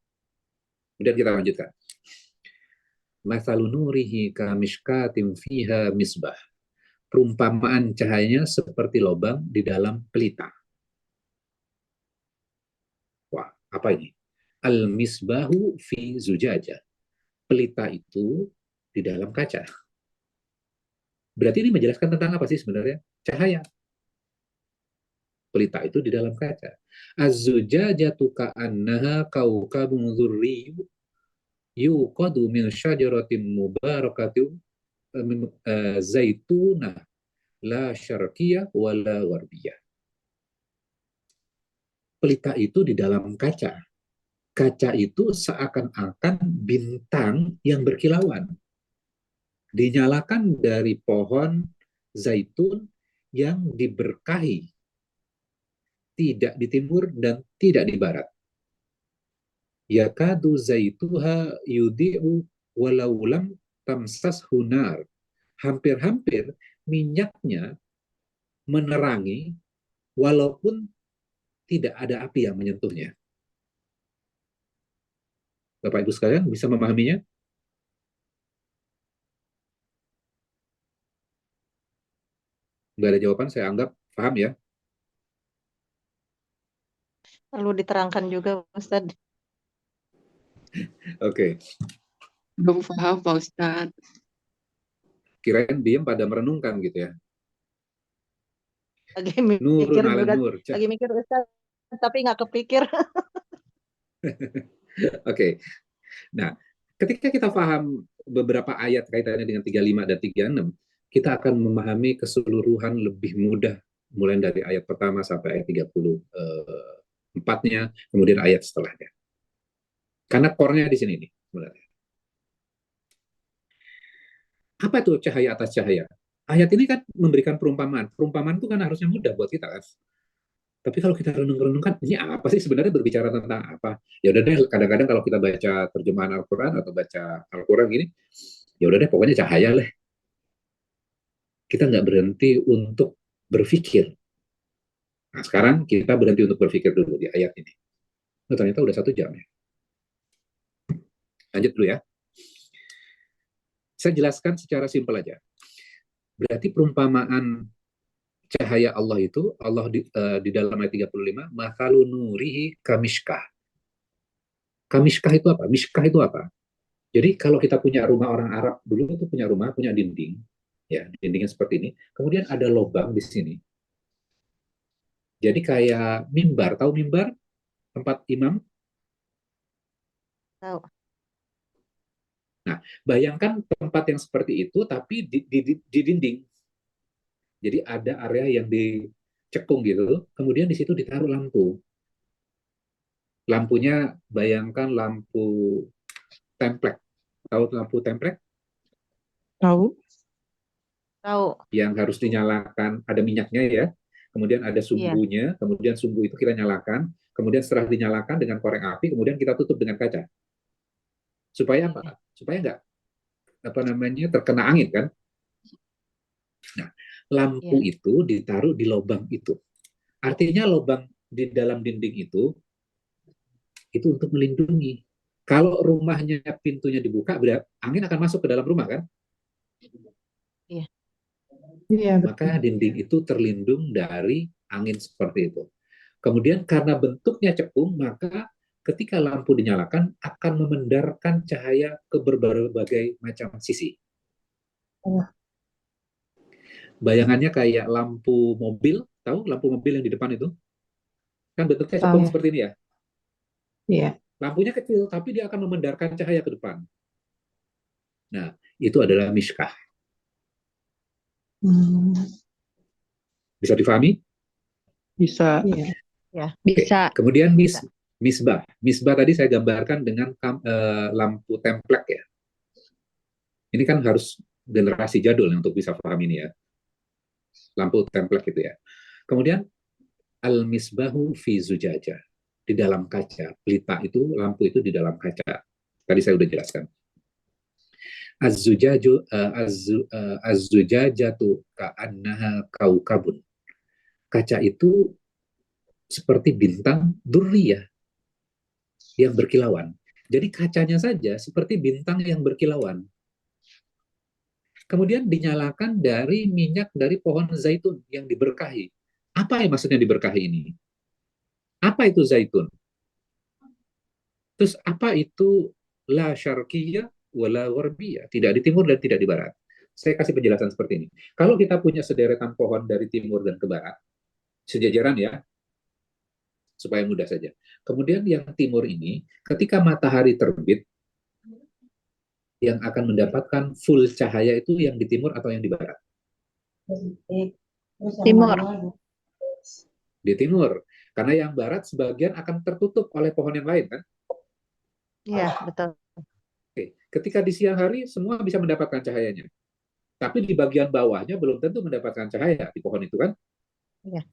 Kemudian kita lanjutkan. Mathalu nurihi kamishkatin fiha misbah. Perumpamaan cahayanya seperti lubang di dalam pelita. Wah, apa ini? Al-misbahu fi zujajah. Pelita itu di dalam kaca. Berarti ini menjelaskan tentang apa sih sebenarnya? Cahaya. Pelita itu di dalam kaca. Az-zujajatu ka'annaha kaukabun dzurriyyu yuqadu min syajaratin mubarakatin zaitunah la syarqiyah wala gharbiyah. Pelita itu di dalam kaca. Kaca itu seakan-akan bintang yang berkilauan. Dinyalakan dari pohon zaitun yang diberkahi, tidak di timur dan tidak di barat. Yakadu zaituha yudi'u walau lam tamsas hunar. Hampir-hampir minyaknya menerangi walaupun tidak ada api yang menyentuhnya. Bapak Ibu sekalian bisa memahaminya? Nggak ada jawaban, saya anggap paham ya. Perlu diterangkan juga, Ustadz. Oke, Belum paham Pak Ustadz. kirain diem pada merenungkan gitu ya. Lagi Nurun mikir ala juga, nur. lagi mikir Ustadz, tapi nggak kepikir. Oke. Nah, ketika kita paham beberapa ayat kaitannya dengan 35 dan 36, kita akan memahami keseluruhan lebih mudah mulai dari ayat pertama sampai ayat 34-nya, kemudian ayat setelahnya. Karena core-nya di sini nih sebenarnya. Apa itu cahaya atas cahaya? Ayat ini kan memberikan perumpamaan. Perumpamaan itu kan harusnya mudah buat kita kan. Tapi kalau kita renung-renungkan, ini apa sih sebenarnya berbicara tentang apa? Ya udah deh, kadang-kadang kalau kita baca terjemahan Al-Quran atau baca Al-Quran gini, ya udah deh, pokoknya cahaya lah. Kita nggak berhenti untuk berpikir. Nah, sekarang kita berhenti untuk berpikir dulu di ayat ini. Oh, ternyata udah 1 jam ya. Lanjut dulu ya. Saya jelaskan secara simpel aja. Berarti perumpamaan cahaya Allah itu, Allah di dalam ayat 35, makalu nurihi kamishkah. Kamishkah itu apa? Mishkah itu apa? Jadi kalau kita punya rumah, orang Arab dulu itu punya rumah, punya dinding, ya dindingnya seperti ini. Kemudian ada lubang di sini. Jadi kayak mimbar, tahu mimbar? Tempat imam. Tahu. Nah, bayangkan tempat yang seperti itu, tapi di dinding. Jadi ada area yang dicekung gitu, kemudian di situ ditaruh lampu. Lampunya bayangkan lampu templek. Tahu lampu templek? Tahu? Tahu. Yang harus dinyalakan, ada minyaknya ya, kemudian ada sumbunya, kemudian sumbu itu kita nyalakan, kemudian setelah dinyalakan dengan korek api, kemudian kita tutup dengan kaca. Supaya apa? Supaya nggak terkena angin kan? Nah, lampu itu ditaruh di lubang itu. Artinya lubang di dalam dinding itu untuk melindungi. Kalau rumahnya pintunya dibuka, angin akan masuk ke dalam rumah kan? Iya. Iya, Maka dinding itu terlindung dari angin seperti itu. Kemudian karena bentuknya cekung, maka ketika lampu dinyalakan akan memendarkan cahaya ke berbagai macam sisi. Oh. Bayangannya kayak lampu mobil, tahu lampu mobil yang di depan itu? Kan bentuknya Tahu. cekung seperti ini ya? Iya. Lampunya kecil, tapi dia akan memendarkan cahaya ke depan. Nah, itu adalah mishkah. Bisa difahami? Bisa. Iya. Ya. Bisa. Kemudian misbah. Misbah tadi saya gambarkan dengan lampu templek ya. Ini kan harus generasi jadul untuk bisa paham ini ya. Lampu templek itu ya. Kemudian al-misbahu fi zujajah. Di dalam kaca. Pelita itu, lampu itu di dalam kaca. Tadi saya udah jelaskan. Az-zujajatu ka'annaha kaukabun. Kaca itu seperti bintang durriyah yang berkilauan. Jadi kacanya saja seperti bintang yang berkilauan. Kemudian dinyalakan dari minyak dari pohon zaitun yang diberkahi. Apa yang maksudnya diberkahi ini? Apa itu zaitun? Terus apa itu la syarqiyah wala gharbiyah? Tidak di timur dan tidak di barat. Saya kasih penjelasan seperti ini. Kalau kita punya sederetan pohon dari timur dan ke barat, sejajaran ya, supaya mudah saja. Kemudian yang timur ini, ketika matahari terbit, yang akan mendapatkan full cahaya itu yang di timur atau yang di barat? Timur. Di timur. Karena yang barat sebagian akan tertutup oleh pohon yang lain kan? Iya, betul. Oke. Ketika di siang hari semua bisa mendapatkan cahayanya. Tapi di bagian bawahnya belum tentu mendapatkan cahaya di pohon itu kan?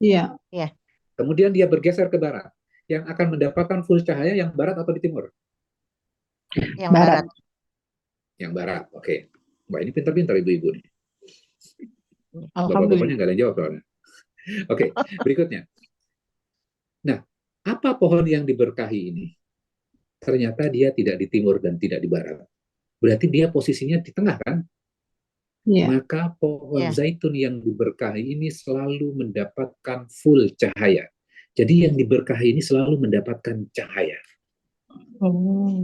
Iya. Iya. Kemudian dia bergeser ke barat. Yang akan mendapatkan full cahaya yang barat atau di timur? Yang barat. Yang barat, oke. Wah, ini pintar-pintar ibu-ibu nih. Bapak-bapaknya Alhamdulillah. nggak ada yang jawab soalnya. Oke, berikutnya. Nah, apa pohon yang diberkahi ini? Ternyata dia tidak di timur dan tidak di barat. Berarti dia posisinya di tengah kan? Iya. maka pohon Iya. zaitun yang diberkahi ini selalu mendapatkan full cahaya. Jadi yang diberkahi ini selalu mendapatkan cahaya. Oh.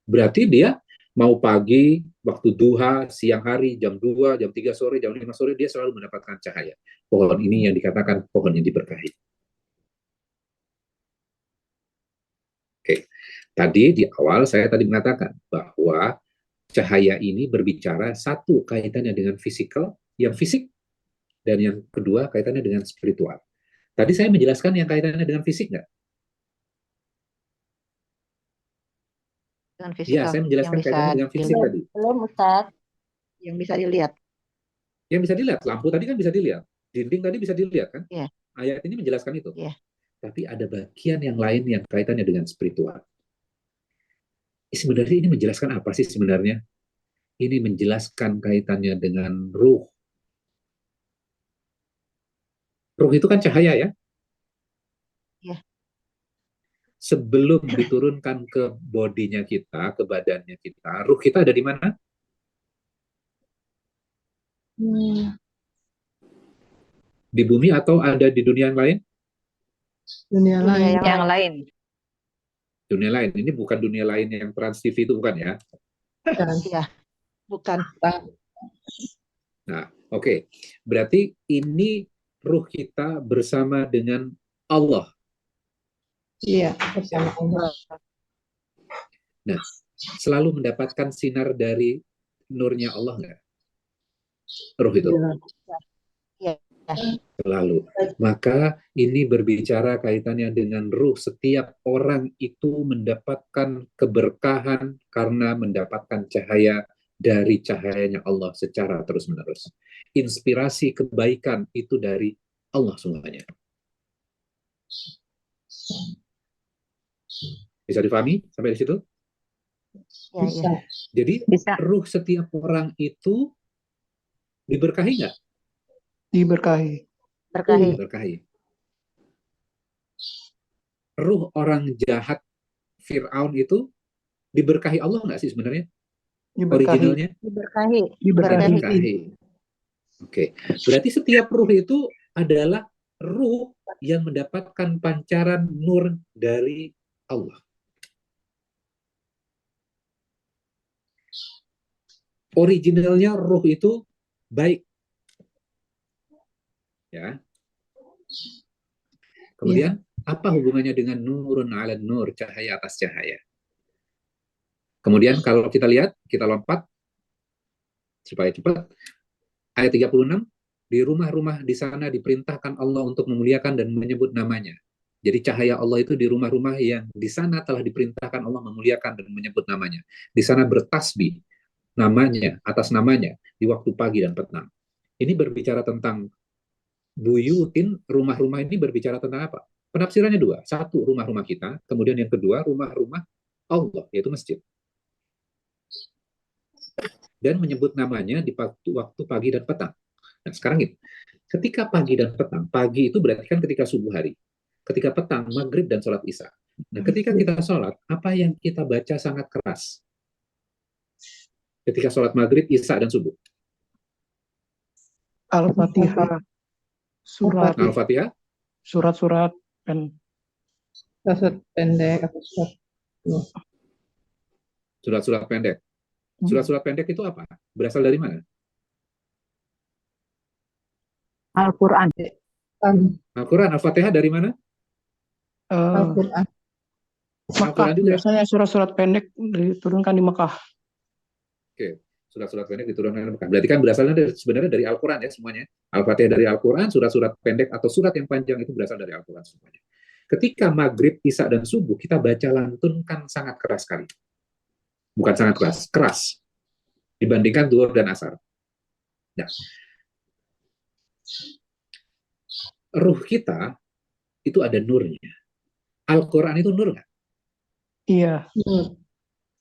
Berarti dia mau pagi, waktu duha, siang hari, jam 2, jam 3 sore, jam 5 sore, dia selalu mendapatkan cahaya. Pohon ini yang dikatakan pohon yang diberkahi. Oke, tadi di awal saya tadi mengatakan bahwa cahaya ini berbicara satu kaitannya dengan fisikal, yang fisik, dan yang kedua kaitannya dengan spiritual. Tadi saya menjelaskan yang kaitannya dengan fisik nggak? Dengan Iya, fisikal saya yang menjelaskan bisa kaitannya dengan fisik dilihat, tadi. Belum, Ustaz. yang bisa dilihat. Yang bisa dilihat, lampu tadi kan bisa dilihat, dinding tadi bisa dilihat kan? Iya. Ayat ini menjelaskan itu. Iya. Tapi ada bagian yang lain yang kaitannya dengan spiritual. Sebenarnya ini menjelaskan apa sih sebenarnya? Ini menjelaskan kaitannya dengan ruh. Ruh itu kan cahaya ya? Iya. Sebelum diturunkan ke bodinya kita, ke badannya kita, ruh kita ada di mana? Di bumi atau ada di dunia yang lain? Dunia Dunia lain. yang lain. Dunia lain. Ini bukan dunia lain yang Trans TV itu bukan ya? Dan Iya. Bukan. Nah, oke. Berarti ini ruh kita bersama dengan Allah. iya, bersama Allah. Nah, selalu mendapatkan sinar dari nurnya Allah nggak? Ruh itu. Iya. Selalu. Maka ini berbicara kaitannya dengan ruh. Setiap orang itu mendapatkan keberkahan karena mendapatkan cahaya dari cahayanya Allah secara terus-menerus. Inspirasi kebaikan itu dari Allah semuanya. Bisa difahami sampai di situ? Iya. Bisa. Jadi Bisa. ruh setiap orang itu diberkahi nggak? Diberkahi. Berkahi. Diberkahi. Ruh orang jahat Fir'aun itu diberkahi Allah nggak sih sebenarnya? Diberkahi. Originalnya? Diberkahi. Diberkahi. Diberkahi. Oke. Berarti setiap ruh itu adalah ruh yang mendapatkan pancaran nur dari Allah. Originalnya ruh itu baik. Ya. Kemudian apa hubungannya dengan nurun ala nur, cahaya atas cahaya? Kemudian kalau kita lihat, kita lompat supaya cepat. Ayat 36, di rumah-rumah di sana diperintahkan Allah untuk memuliakan dan menyebut namanya. Jadi cahaya Allah itu di rumah-rumah yang di sana telah diperintahkan Allah memuliakan dan menyebut namanya. Di sana bertasbih namanya, atas namanya, di waktu pagi dan petang. Ini berbicara tentang buyutin, rumah-rumah ini berbicara tentang apa? Penafsirannya dua. Satu, rumah-rumah kita. Kemudian yang kedua, rumah-rumah Allah, yaitu masjid. Dan menyebut namanya di waktu pagi dan petang. Nah, sekarang ini, ketika pagi dan petang, pagi itu berarti kan ketika subuh hari. Ketika petang, maghrib dan sholat isya. Nah, ketika kita sholat, apa yang kita baca sangat keras? Ketika sholat maghrib, isya, dan subuh. Al-Fatihah. Surat. Al-Fatihah, Surat-surat. Dan Surat pendek atau surat. surat-surat pendek. Surat-surat pendek itu apa? Berasal dari mana? Al-Quran. Al-Quran, Al-Fatihah dari mana? Al-Quran. Mekah. Al-Quran juga. Biasanya surat-surat pendek diturunkan di Mekah. Oke, surat-surat pendek diturunkan dari Mekah. Berarti kan berasalnya sebenarnya dari Al-Quran ya semuanya. Al-Fatihah dari Al-Quran, surat-surat pendek atau surat yang panjang itu berasal dari Al-Quran semuanya. Ketika maghrib, isya, dan subuh, kita baca lantunkan sangat keras sekali. Bukan sangat keras, keras. Dibandingkan duhur dan asar. Nah, ruh kita itu ada nurnya. Al-Quran itu nur nggak? Iya.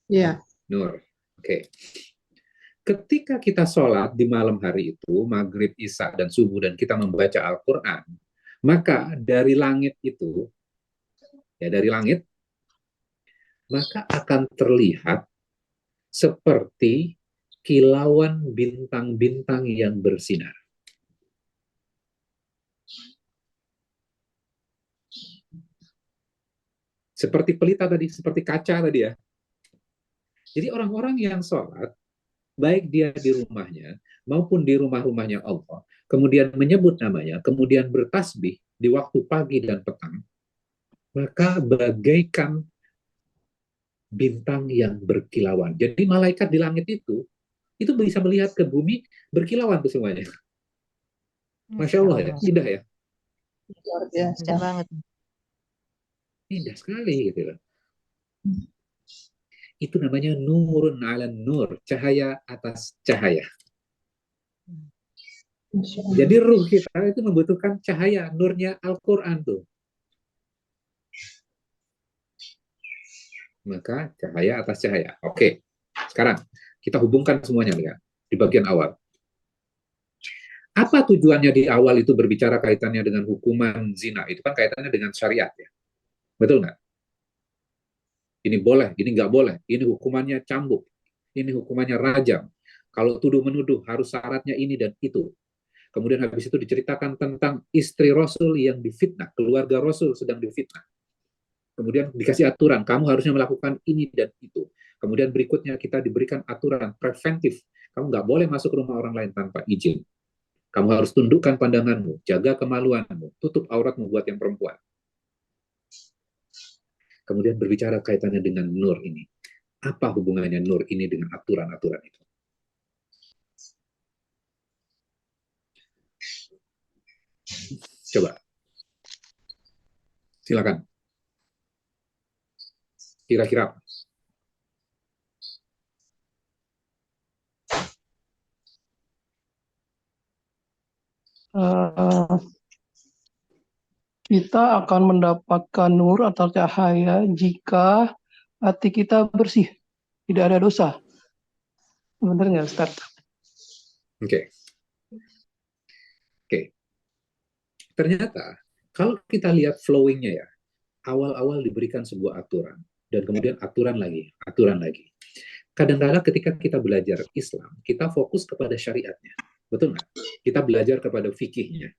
Iya. Nur. Oke. Ketika kita sholat di malam hari itu, maghrib, isya, dan subuh, dan kita membaca Al-Quran, maka dari langit itu, ya dari langit, maka akan terlihat seperti kilauan bintang-bintang yang bersinar. Seperti pelita tadi, seperti kaca tadi ya. Jadi orang-orang yang sholat, baik dia di rumahnya maupun di rumah-rumahnya Allah, kemudian menyebut namanya, kemudian bertasbih di waktu pagi dan petang, maka bagaikan bintang yang berkilauan. Jadi malaikat di langit itu bisa melihat ke bumi berkilauan tuh semuanya. Masya Allah ya, indah ya. Luar biasa. Indah banget. Indah sekali gitu loh. Itu namanya nurun ala nur, cahaya atas cahaya. Masya Allah. Jadi ruh kita itu membutuhkan cahaya, nurnya Al-Quran tuh. Maka cahaya atas cahaya. Oke, sekarang kita hubungkan semuanya ya, di bagian awal. Apa tujuannya di awal itu berbicara kaitannya dengan hukuman zina? Itu kan kaitannya dengan syariat ya. Betul nggak? Ini boleh, ini nggak boleh. Ini hukumannya cambuk. Ini hukumannya rajam. Kalau tuduh-menuduh harus syaratnya ini dan itu. Kemudian habis itu diceritakan tentang istri Rasul yang difitnah, keluarga Rasul sedang difitnah. Kemudian dikasih aturan, kamu harusnya melakukan ini dan itu. Kemudian berikutnya kita diberikan aturan preventif. Kamu nggak boleh masuk ke rumah orang lain tanpa izin. Kamu harus tundukkan pandanganmu, jaga kemaluanmu, tutup auratmu buat yang perempuan. Kemudian berbicara kaitannya dengan nur ini. Apa hubungannya nur ini dengan aturan-aturan itu? Coba. Silakan. Kira-kira. Eh, kita akan mendapatkan nur atau cahaya jika hati kita bersih, tidak ada dosa. Benar nggak, Ustaz? Oke. Ternyata, kalau kita lihat flowing-nya ya, awal-awal diberikan sebuah aturan, dan kemudian aturan lagi, aturan lagi. Kadang-kadang ketika kita belajar Islam, kita fokus kepada syariatnya. Betul nggak? Kita belajar kepada fikihnya.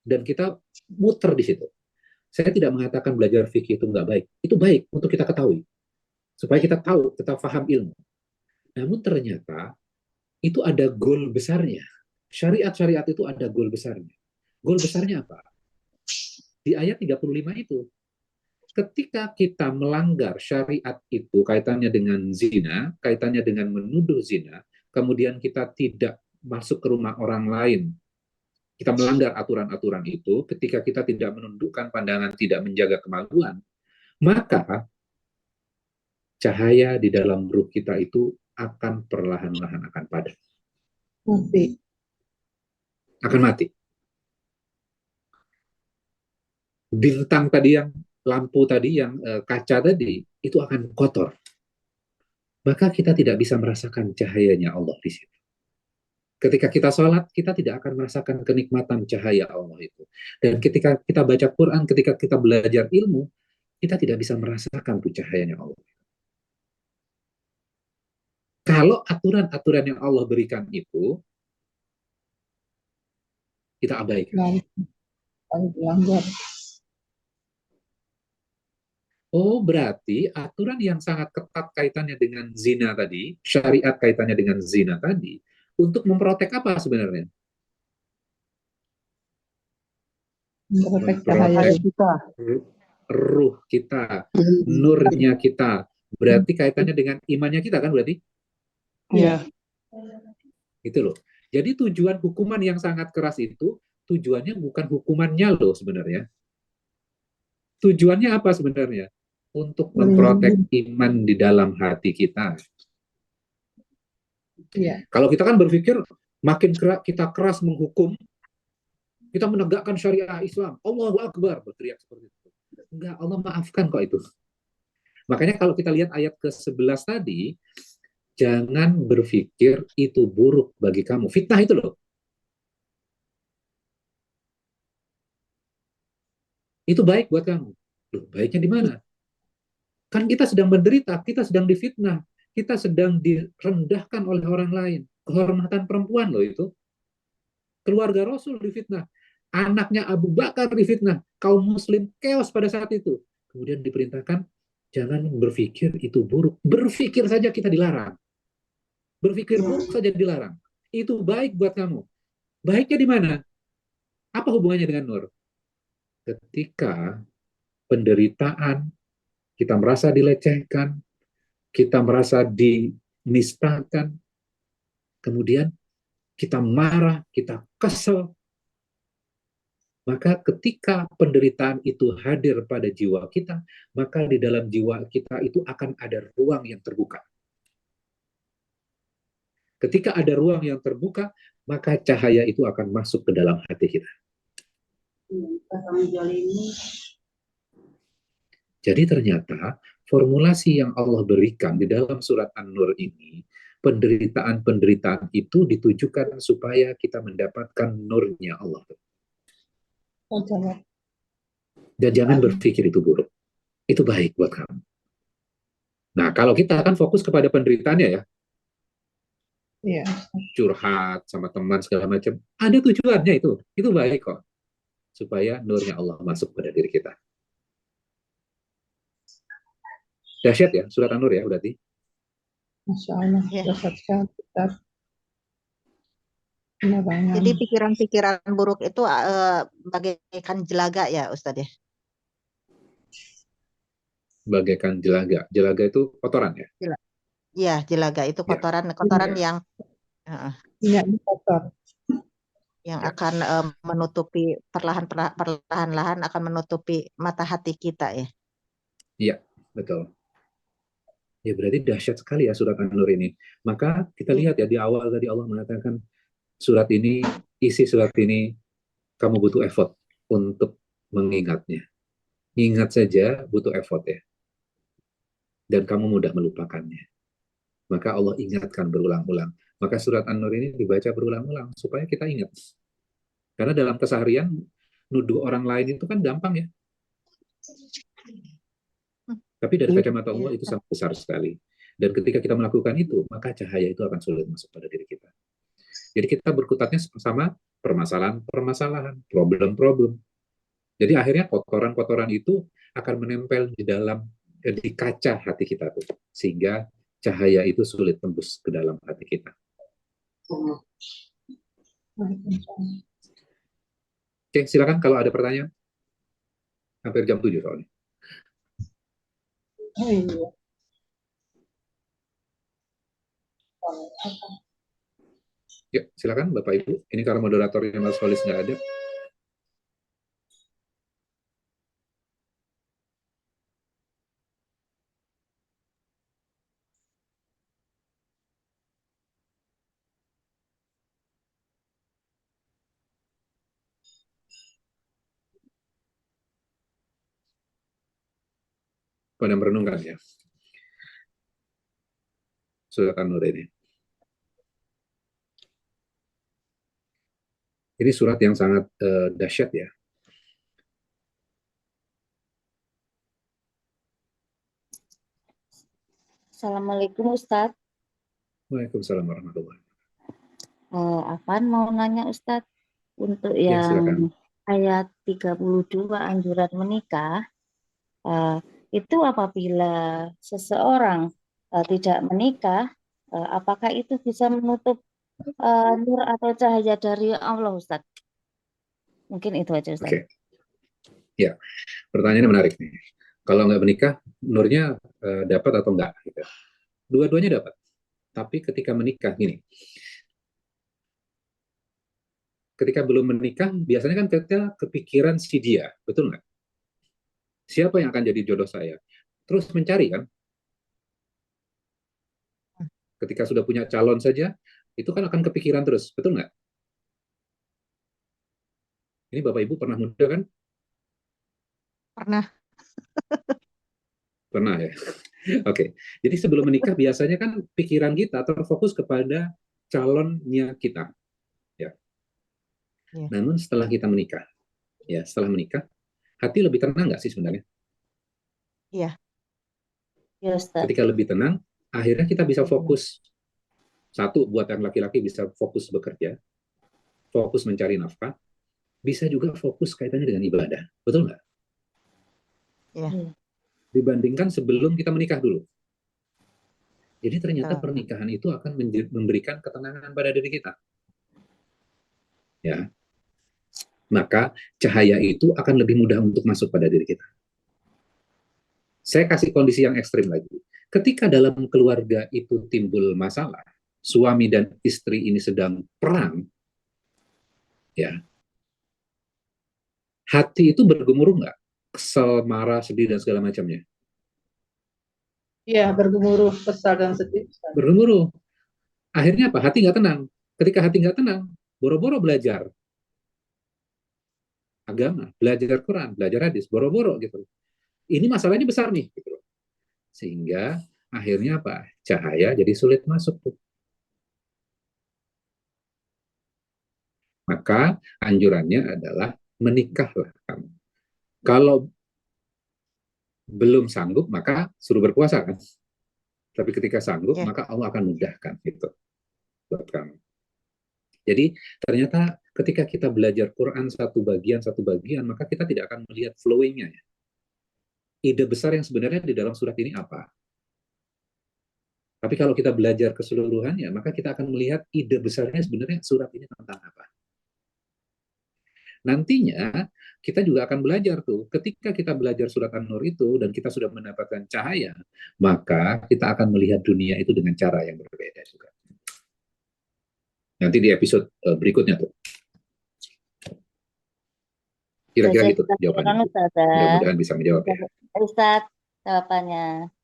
Dan kita muter di situ. Saya tidak mengatakan belajar fikih itu nggak baik. Itu baik untuk kita ketahui. Supaya kita tahu, kita paham ilmu. Namun ternyata, itu ada goal besarnya. Syariat-syariat itu ada goal besarnya. Goal besarnya apa? Di ayat 35 itu. Ketika kita melanggar syariat itu, kaitannya dengan zina, kaitannya dengan menuduh zina, kemudian kita tidak masuk ke rumah orang lain, kita melanggar aturan-aturan itu, ketika kita tidak menundukkan pandangan, tidak menjaga kemaluan, maka cahaya di dalam ruh kita itu akan perlahan-lahan akan padam. Mati. Akan mati. Bintang tadi yang lampu tadi, yang kaca tadi, itu akan kotor. Maka kita tidak bisa merasakan cahayanya Allah di situ. Ketika kita sholat, kita tidak akan merasakan kenikmatan cahaya Allah itu. Dan ketika kita baca Quran, ketika kita belajar ilmu, kita tidak bisa merasakan tuh cahayanya Allah. Kalau aturan-aturan yang Allah berikan itu, kita abaikan. Dilanggar. Oh, berarti aturan yang sangat ketat kaitannya dengan zina tadi, syariat kaitannya dengan zina tadi, untuk memprotek apa sebenarnya? Memprotek cahaya. Memprotek Kita. ruh kita, nurnya kita. Berarti kaitannya dengan imannya kita kan berarti? Iya. Gitu loh. Jadi tujuan hukuman yang sangat keras itu, tujuannya bukan hukumannya loh sebenarnya. Tujuannya apa sebenarnya? Untuk memprotek iman di dalam hati kita. Iya. Kalau kita kan berpikir makin kita keras menghukum, kita menegakkan syariah Islam, Allahu Akbar, berteriak seperti itu. Enggak, Allah maafkan kok itu. Makanya kalau kita lihat ayat ke-11 tadi, jangan berpikir itu buruk bagi kamu. Fitnah itu loh. Itu baik buat kamu. Loh, baiknya di mana? Kan kita sedang menderita, kita sedang difitnah, kita sedang direndahkan oleh orang lain. Kehormatan perempuan loh itu. Keluarga Rasul difitnah. Anaknya Abu Bakar difitnah. Kaum muslim chaos pada saat itu. Kemudian diperintahkan, jangan berpikir itu buruk. Berpikir saja kita dilarang. Berpikir buruk saja dilarang. Itu baik buat kamu. Baiknya di mana? Apa hubungannya dengan Nur? Ketika penderitaan, kita merasa dilecehkan, kita merasa dinistakan, kemudian kita marah, kita kesel, maka ketika penderitaan itu hadir pada jiwa kita, maka di dalam jiwa kita itu akan ada ruang yang terbuka. Ketika ada ruang yang terbuka, maka cahaya itu akan masuk ke dalam hati kita. Jadi ternyata formulasi yang Allah berikan di dalam surat An-Nur ini, penderitaan-penderitaan itu ditujukan supaya kita mendapatkan nurnya Allah. Dan jangan berpikir itu buruk. Itu baik buat kamu. Nah, kalau kita akan fokus kepada penderitaannya ya, Iya. curhat sama teman segala macam, ada tujuannya itu baik kok, supaya nurnya Allah masuk pada diri kita. Dahsyat ya surat An-Nur ya berarti. Masya Allah, Ya. dahsyat sekali, Ustaz. Benar banget. Jadi pikiran-pikiran buruk itu bagaikan jelaga ya Ustadz ya. Bagaikan jelaga. Jelaga itu kotoran ya? Iya, jelaga itu Ya. kotoran Ya. yang Minyaknya kotor. yang Ya. akan menutupi perlahan-lahan akan menutupi mata hati kita ya. Iya, betul. Ya berarti dahsyat sekali ya surat An-Nur ini. Maka kita Iya. lihat ya di awal tadi Allah mengatakan surat ini, isi surat ini kamu butuh effort untuk mengingatnya. Ingat saja butuh effort ya. Dan kamu mudah melupakannya. Maka Allah ingatkan berulang-ulang. Maka surat An-Nur ini dibaca berulang-ulang supaya kita ingat. Karena dalam keseharian nuduh orang lain itu kan gampang ya. Tapi dari kacamata Allah itu sangat besar sekali. Dan ketika kita melakukan itu, maka cahaya itu akan sulit masuk pada diri kita. Jadi kita berkutatnya sama permasalahan-permasalahan, problem-problem. Jadi akhirnya kotoran-kotoran itu akan menempel di kaca hati kita tuh, sehingga cahaya itu sulit tembus ke dalam hati kita. Oke, silakan kalau ada pertanyaan. Hampir jam 7 soalnya. Oh iya. Ya, silakan Bapak Ibu. Ini karena moderatornya Mas Solis nggak ada. Pada merenungkan ya. Surat An-Nur ini. Ini surat yang sangat dahsyat ya. Assalamualaikum Ustadz. Waalaikumsalam warahmatullahi Apaan mau nanya Ustadz untuk Ya, yang silakan. ayat 32 anjuran menikah, itu apabila seseorang tidak menikah, apakah itu bisa menutup nur atau cahaya dari Allah Ustadz? Mungkin itu aja Ustadz. Oke. Ya, pertanyaannya menarik nih. Kalau nggak menikah, nurnya dapat atau enggak? Gitu. Dua-duanya dapat. Tapi ketika menikah, gini. Ketika belum menikah, biasanya kan kita kepikiran si dia, betul nggak? Siapa yang akan jadi jodoh saya? Terus mencari kan? Ketika sudah punya calon saja, itu kan akan kepikiran terus, betul nggak? Ini Bapak Ibu pernah muda kan? Pernah. Pernah ya? Oke. Jadi sebelum menikah biasanya kan pikiran kita terfokus kepada calonnya kita. Ya. Ya. Namun setelah kita menikah, setelah menikah, hati lebih tenang nggak sih sebenarnya? Iya. Ya Ustadz. Ketika lebih tenang, akhirnya kita bisa fokus. Satu, buat yang laki-laki bisa fokus bekerja, fokus mencari nafkah, bisa juga fokus kaitannya dengan ibadah. Betul nggak? Iya. Dibandingkan sebelum kita menikah dulu. Jadi ternyata Betul. pernikahan itu akan memberikan ketenangan pada diri kita. Ya. Maka cahaya itu akan lebih mudah untuk masuk pada diri kita. Saya kasih kondisi yang ekstrim lagi. Ketika dalam keluarga itu timbul masalah, suami dan istri ini sedang perang, ya, hati itu bergemuruh nggak? Kesel, marah, sedih, dan segala macamnya. Iya, bergemuruh, kesal dan sedih. Bergemuruh. Akhirnya apa? Hati nggak tenang. Ketika hati nggak tenang, boro-boro belajar agama, belajar Quran, belajar hadis, boro-boro gitu. Ini masalahnya besar nih. Gitu. Sehingga akhirnya apa? Cahaya jadi sulit masuk tuh. Maka anjurannya adalah menikahlah kamu. Kalau belum sanggup, maka suruh berpuasa kan. Tapi ketika sanggup, Ya. maka Allah akan mudahkan itu buat kamu. Jadi ternyata ketika kita belajar Quran satu bagian, maka kita tidak akan melihat flowing-nya. Ya. Ide besar yang sebenarnya di dalam surat ini apa? Tapi kalau kita belajar keseluruhannya, maka kita akan melihat ide besarnya sebenarnya surat ini tentang apa. Nantinya kita juga akan belajar tuh, ketika kita belajar surat An-Nur itu dan kita sudah mendapatkan cahaya, maka kita akan melihat dunia itu dengan cara yang berbeda juga. Nanti di episode berikutnya tuh. Kira-kira gitu jawabannya. Mudah-mudahan bisa menjawab ya. Ustaz, jawabannya.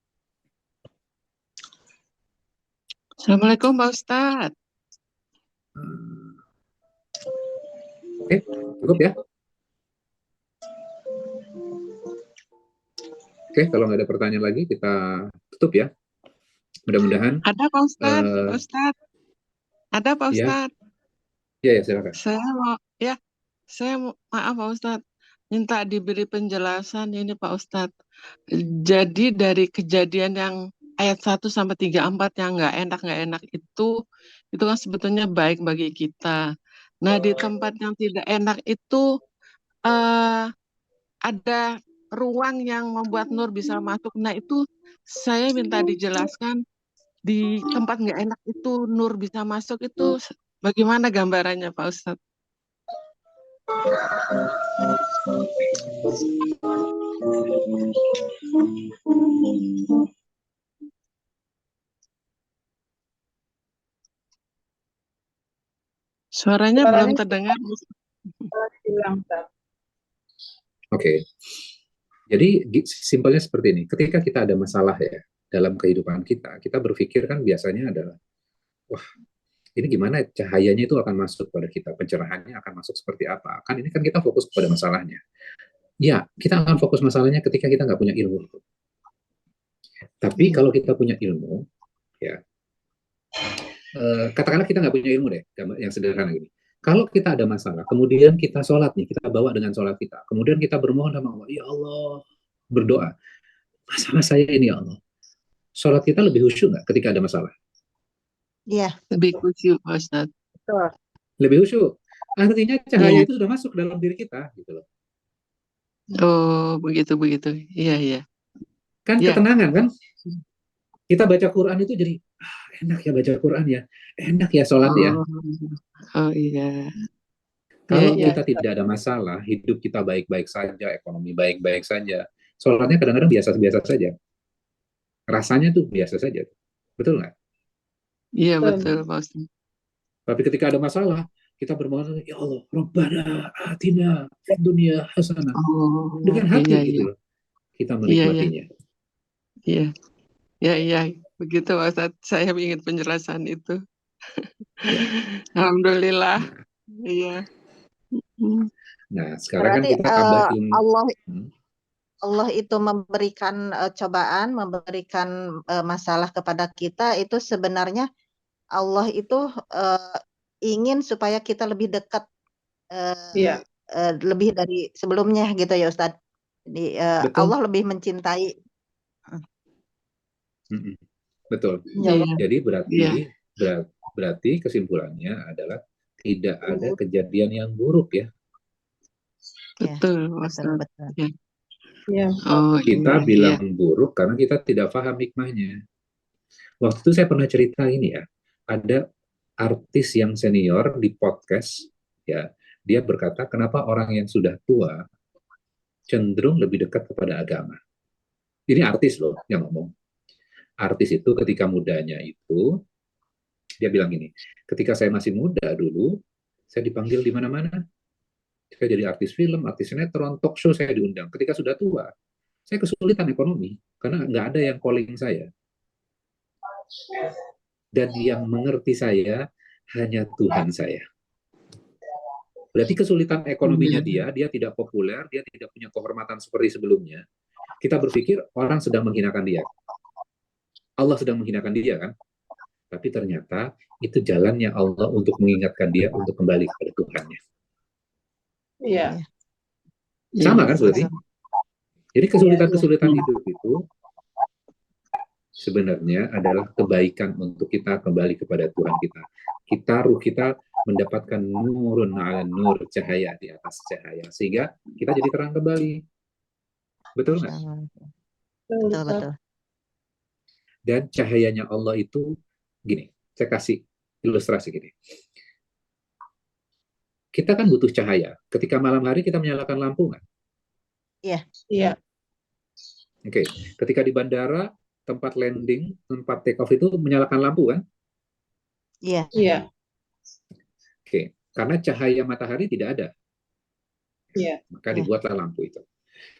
Assalamualaikum Pak Ustadz. Oke, cukup ya. Oke, kalau nggak ada pertanyaan lagi, kita tutup ya. Mudah-mudahan. Ada Pak Ustadz, Pak Ustadz. Ada Pak Ya. Ustadz. Ya, silakan. Saya maaf Pak Ustadz, minta diberi penjelasan ini Pak Ustadz. Jadi dari kejadian yang ayat 1 sampai 34 yang nggak enak itu kan sebetulnya baik bagi kita. Nah di tempat yang tidak enak itu ada ruang yang membuat nur bisa masuk. Nah itu saya minta dijelaskan di tempat nggak enak itu nur bisa masuk itu bagaimana gambarannya Pak Ustadz? Suaranya belum terdengar. Oke. Jadi simpelnya seperti ini. Ketika kita ada masalah ya dalam kehidupan kita, kita berpikir kan biasanya adalah, wah ini gimana cahayanya itu akan masuk pada kita, pencerahannya akan masuk seperti apa. Kan ini kan kita fokus pada masalahnya. Ya, kita akan fokus masalahnya ketika kita nggak punya ilmu. Tapi kalau kita punya ilmu, ya katakanlah kita nggak punya ilmu deh, yang sederhana gini. Kalau kita ada masalah, kemudian kita sholat nih, kita bawa dengan sholat kita. Kemudian kita bermohon sama Allah, ya Allah, berdoa. Masalah saya ini ya Allah. Sholat kita lebih khusyuk nggak ketika ada masalah? Iya. Lebih khusyuk, Pak Ustaz. Betul. Lebih khusyuk. Artinya cahaya itu sudah masuk dalam diri kita, gitu loh. Oh, begitu. Iya. Kan ketenangan kan? Kita baca Quran itu jadi enak ya baca Quran ya, enak ya sholat ya. Oh iya. Kalau kita tidak ada masalah, hidup kita baik-baik saja, ekonomi baik-baik saja, sholatnya kadang-kadang biasa-biasa saja. Rasanya tuh biasa saja. Betul nggak? Iya, betul, Pak Ustaz. Tapi ketika ada masalah, kita bermohon, ya Allah, Rabbana atina fid dunya hasanah. Dengan hati gitu loh. Kita menikmatinya. Iya. Begitu, Pak Ustaz. Saya ingin penjelasan itu. Alhamdulillah. Iya. Nah, sekarang berarti, kan kita tambahin. Allah itu memberikan cobaan, memberikan masalah kepada kita, itu sebenarnya Allah itu ingin supaya kita lebih dekat, lebih dari sebelumnya gitu ya Ustadz. Jadi Allah lebih mencintai. Betul. Iya, Jadi iya, berarti kesimpulannya adalah tidak ada kejadian yang buruk ya. Ya, betul, Pak betul, Ustadz. betul. Ya. Ya, Oh Kita iya, iya. bilang buruk karena kita tidak paham hikmahnya. Waktu itu saya pernah cerita ini ya, ada artis yang senior di podcast, ya, dia berkata kenapa orang yang sudah tua cenderung lebih dekat kepada agama. Ini artis loh yang ngomong. Artis itu ketika mudanya itu, dia bilang gini, ketika saya masih muda dulu, saya dipanggil di mana-mana. Saya jadi artis film, artis sinetron, talk show saya diundang. Ketika sudah tua, saya kesulitan ekonomi karena nggak ada yang calling saya. Dan yang mengerti saya hanya Tuhan saya. Berarti kesulitan ekonominya dia tidak populer, dia tidak punya kehormatan seperti sebelumnya. Kita berpikir orang sedang menghinakan dia. Allah sedang menghinakan dia kan? Tapi ternyata itu jalannya Allah untuk mengingatkan dia untuk kembali kepada Tuhannya. iya. Sama kan berarti? Betul. Jadi kesulitan-kesulitan hidup itu sebenarnya adalah kebaikan untuk kita kembali kepada Tuhan kita. Ruh kita mendapatkan nurun ala nur, cahaya di atas cahaya. Sehingga kita jadi terang kembali. Betul nggak? Betul, betul. Dan cahayanya Allah itu, gini, saya kasih ilustrasi gini. Kita kan butuh cahaya. Ketika malam hari kita menyalakan lampu nggak? Iya. Oke. Ketika di bandara, tempat landing, tempat take off itu menyalakan lampu kan? Iya. Iya. Oke. Karena cahaya matahari tidak ada. Iya. Maka dibuatlah lampu itu.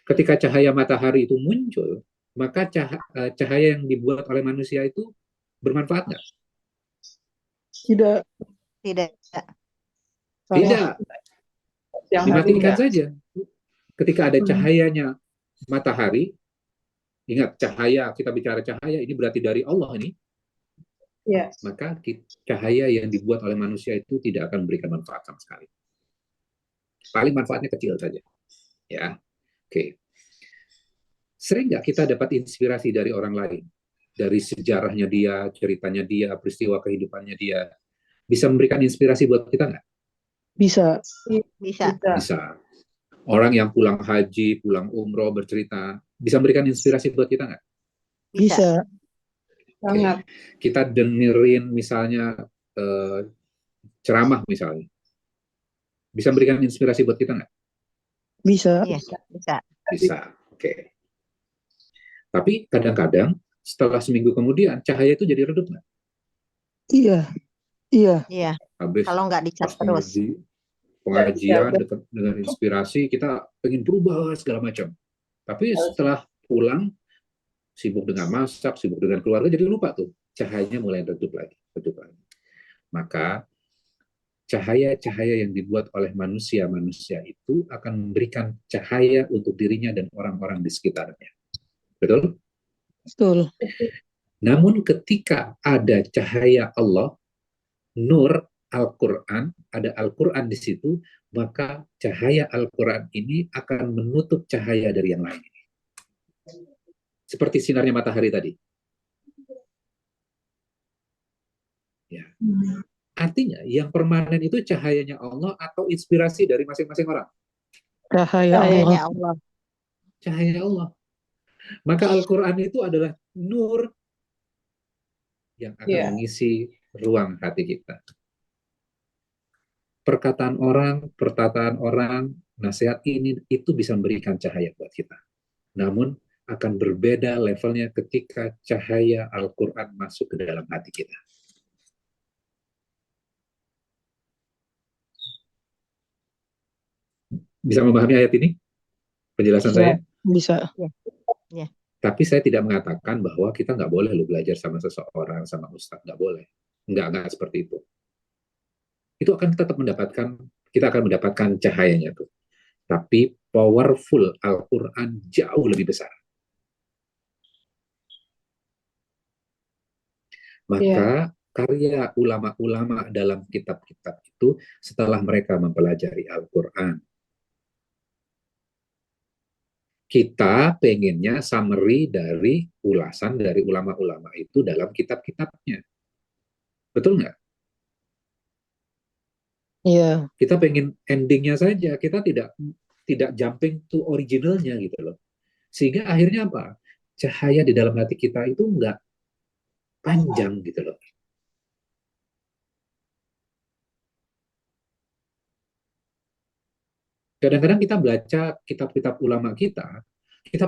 Ketika cahaya matahari itu muncul, maka cahaya yang dibuat oleh manusia itu bermanfaat nggak? Tidak. Tidak. Tidak. Yang Dimatikan saja. Ketika ada cahayanya matahari, ingat cahaya, kita bicara cahaya, ini berarti dari Allah ini, maka cahaya yang dibuat oleh manusia itu tidak akan memberikan manfaat sama sekali. Paling manfaatnya kecil saja. Ya, oke. Sering nggak kita dapat inspirasi dari orang lain? Dari sejarahnya dia, ceritanya dia, peristiwa kehidupannya dia. Bisa memberikan inspirasi buat kita nggak? Bisa. Bisa. Orang yang pulang haji, pulang umroh, bercerita, bisa memberikan inspirasi buat kita nggak? Bisa. Sangat. Kita dengerin misalnya ceramah misalnya. Bisa memberikan inspirasi buat kita nggak? Bisa. Bisa. Oke. Tapi kadang-kadang setelah seminggu kemudian cahaya itu jadi redup nggak? Iya. Habis kalau nggak dicas terus. Pengajian dengan inspirasi kita pengen berubah segala macam. Tapi setelah pulang sibuk dengan masak, sibuk dengan keluarga, jadi lupa tuh cahayanya mulai redup lagi. Maka cahaya-cahaya yang dibuat oleh manusia-manusia itu akan memberikan cahaya untuk dirinya dan orang-orang di sekitarnya. Betul? Betul. Namun ketika ada cahaya Allah, nur Al-Quran, ada Al-Quran di situ, maka cahaya Al-Quran ini akan menutup cahaya dari yang lain. Seperti sinarnya matahari tadi. Ya. Artinya, yang permanen itu cahayanya Allah atau inspirasi dari masing-masing orang? Cahaya Allah. Cahaya Allah. Maka Al-Quran itu adalah nur yang akan mengisi ruang hati kita. Perkataan orang, nasihat ini itu bisa memberikan cahaya buat kita. Namun akan berbeda levelnya ketika cahaya Al-Quran masuk ke dalam hati kita. Bisa memahami ayat ini? Penjelasan saya? Bisa. Tapi saya tidak mengatakan bahwa kita nggak boleh belajar sama seseorang, sama ustadz. Nggak boleh. Nggak seperti itu. Itu akan tetap kita akan mendapatkan cahayanya tuh. Tapi powerful Al-Quran jauh lebih besar. Maka karya ulama-ulama dalam kitab-kitab itu setelah mereka mempelajari Al-Quran, Kita pengennya summary dari ulasan dari ulama-ulama itu dalam kitab-kitabnya. Betul nggak? Iya. Kita pengen endingnya saja. Kita tidak jumping to originalnya gitu loh. Sehingga akhirnya apa? Cahaya di dalam hati kita itu nggak panjang gitu loh. Kadang-kadang kita baca kitab-kitab ulama kita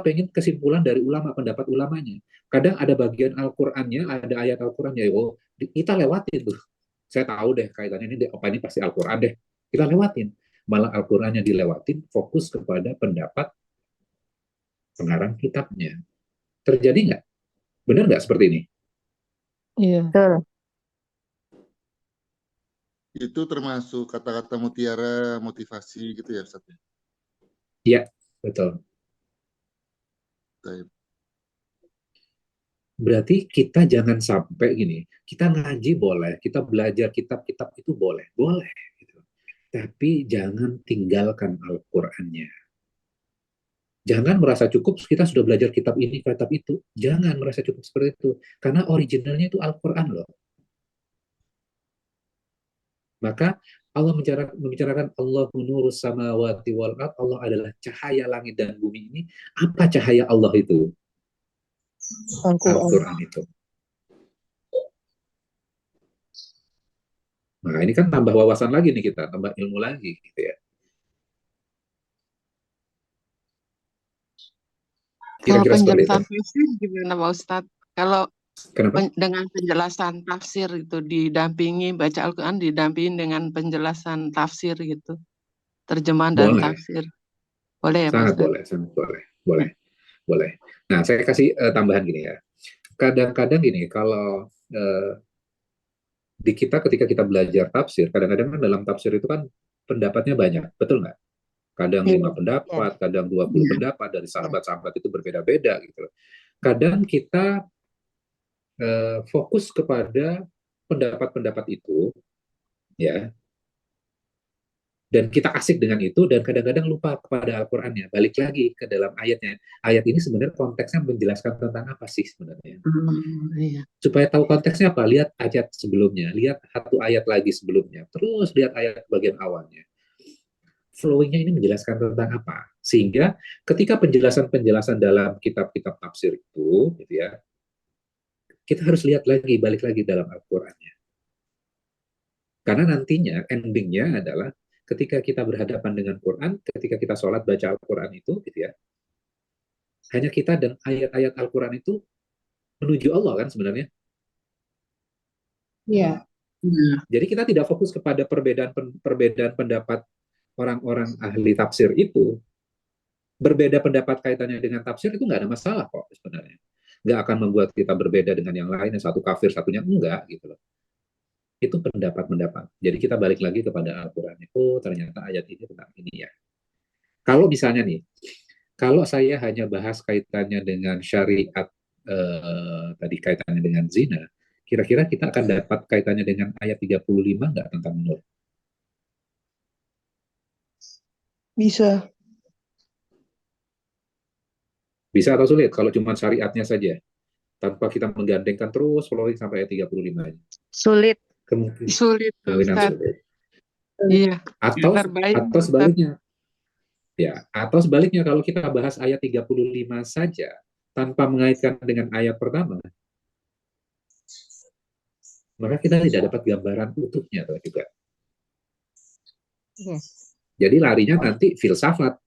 pengen kesimpulan dari ulama, pendapat ulamanya. Kadang ada bagian Al-Qur'annya, ada ayat Al-Qur'annya, oh, kita lewatin tuh. Saya tahu deh kaitannya ini pasti Al-Qur'an deh. Kita lewatin. Malah Al-Qur'annya dilewatin, fokus kepada pendapat pengarang kitabnya. Terjadi nggak? Benar nggak seperti ini? Iya. Betul. Itu termasuk kata-kata mutiara motivasi gitu ya, Ustaz? Iya, betul. Baik. Berarti kita jangan sampai gini, kita ngaji boleh, kita belajar kitab-kitab itu boleh, gitu. Tapi jangan tinggalkan Al-Qur'annya. Jangan merasa cukup kita sudah belajar kitab ini, kitab itu. Jangan merasa cukup seperti itu. Karena originalnya itu Al-Quran loh. Maka Allah membicarakan Allah nurus samawati wal ard, Allah adalah cahaya langit dan bumi ini. Apa cahaya Allah itu? Al-Quran itu. Nah, ini kan tambah wawasan lagi nih kita, tambah ilmu lagi gitu ya. Kalau Kira-kira seperti itu. penjelasan tafsir gimana Pak Ustadz? Kalau Kenapa? dengan penjelasan tafsir itu didampingi baca Al-Quran didampingi dengan penjelasan tafsir gitu, terjemahan dan Boleh. tafsir, boleh ya Pak Sangat Ustadz? boleh, sangat boleh. Boleh. Nah, saya kasih tambahan gini ya. Kadang-kadang gini, kalau di kita ketika kita belajar tafsir, kadang-kadang kan dalam tafsir itu kan pendapatnya banyak, betul nggak? Kadang 5 pendapat, kadang 20 pendapat dari sahabat-sahabat itu berbeda-beda gitu. Kadang kita fokus kepada pendapat-pendapat itu, ya, dan kita asik dengan itu, dan kadang-kadang lupa kepada Al-Qur'annya. Balik lagi ke dalam ayatnya. Ayat ini sebenarnya konteksnya menjelaskan tentang apa sih sebenarnya? Iya. Supaya tahu konteksnya apa, lihat ayat sebelumnya, lihat satu ayat lagi sebelumnya, terus lihat ayat bagian awalnya. Flowing-nya ini menjelaskan tentang apa? Sehingga ketika penjelasan-penjelasan dalam kitab-kitab tafsir itu, gitu ya, kita harus lihat lagi, balik lagi dalam Al-Qur'annya. Karena nantinya, endingnya adalah ketika kita berhadapan dengan Quran, ketika kita sholat baca Al-Quran itu, gitu ya, hanya kita dan ayat-ayat Al-Quran itu menuju Allah kan sebenarnya. Iya. Jadi kita tidak fokus kepada perbedaan pendapat orang-orang ahli tafsir itu. Berbeda pendapat kaitannya dengan tafsir itu nggak ada masalah kok sebenarnya. Nggak akan membuat kita berbeda dengan yang lain, yang satu kafir, satunya enggak gitu loh. Itu pendapat-pendapat. Jadi kita balik lagi kepada Al-Quran. Oh, ternyata ayat ini tentang ini ya. Kalau misalnya nih, kalau saya hanya bahas kaitannya dengan syariat, tadi kaitannya dengan zina, kira-kira kita akan dapat kaitannya dengan ayat 35 nggak tentang nur? Bisa. Bisa atau sulit kalau cuma syariatnya saja? Tanpa kita menggandengkan terus flowing sampai ayat 35 aja. Sulit. Sulit Kemungkinan Ustadz. sulit. Iya. Atau Terbayang, sebaliknya. Ya, atau sebaliknya kalau kita bahas ayat 35 saja tanpa mengaitkan dengan ayat pertama, maka kita tidak dapat gambaran utuhnya juga. Yes. Jadi larinya nanti filsafat.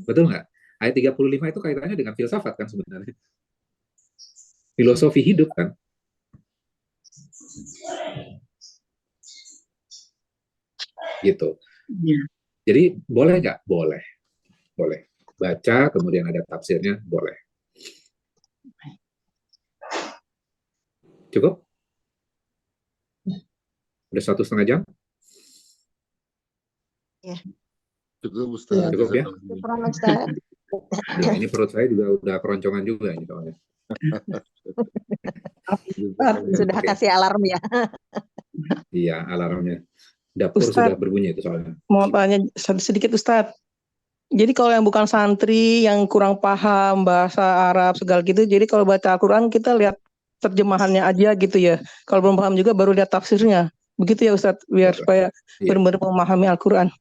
Betul nggak? Ayat 35 itu kaitannya dengan filsafat kan sebenarnya. Filosofi hidup kan. Gitu. Iya. Jadi boleh nggak? Boleh. Boleh. Baca, kemudian ada tafsirnya, boleh. Cukup? Udah 1,5 jam? Ya. Cukup, Ustaz. Cukup ya? Syukran, Ustaz. Ya, ini perut saya juga udah keroncongan juga ini soalnya. Sudah kasih alarm ya. Iya, alarmnya. Dapur Ustaz, sudah berbunyi itu soalnya. mau tanya sedikit Ustadz. Jadi kalau yang bukan santri, yang kurang paham bahasa Arab segala gitu, jadi kalau baca Al-Quran kita lihat terjemahannya aja gitu ya. Kalau belum paham juga baru lihat tafsirnya. Begitu ya Ustadz, biar Boleh. supaya Iya, benar-benar memahami Al-Quran.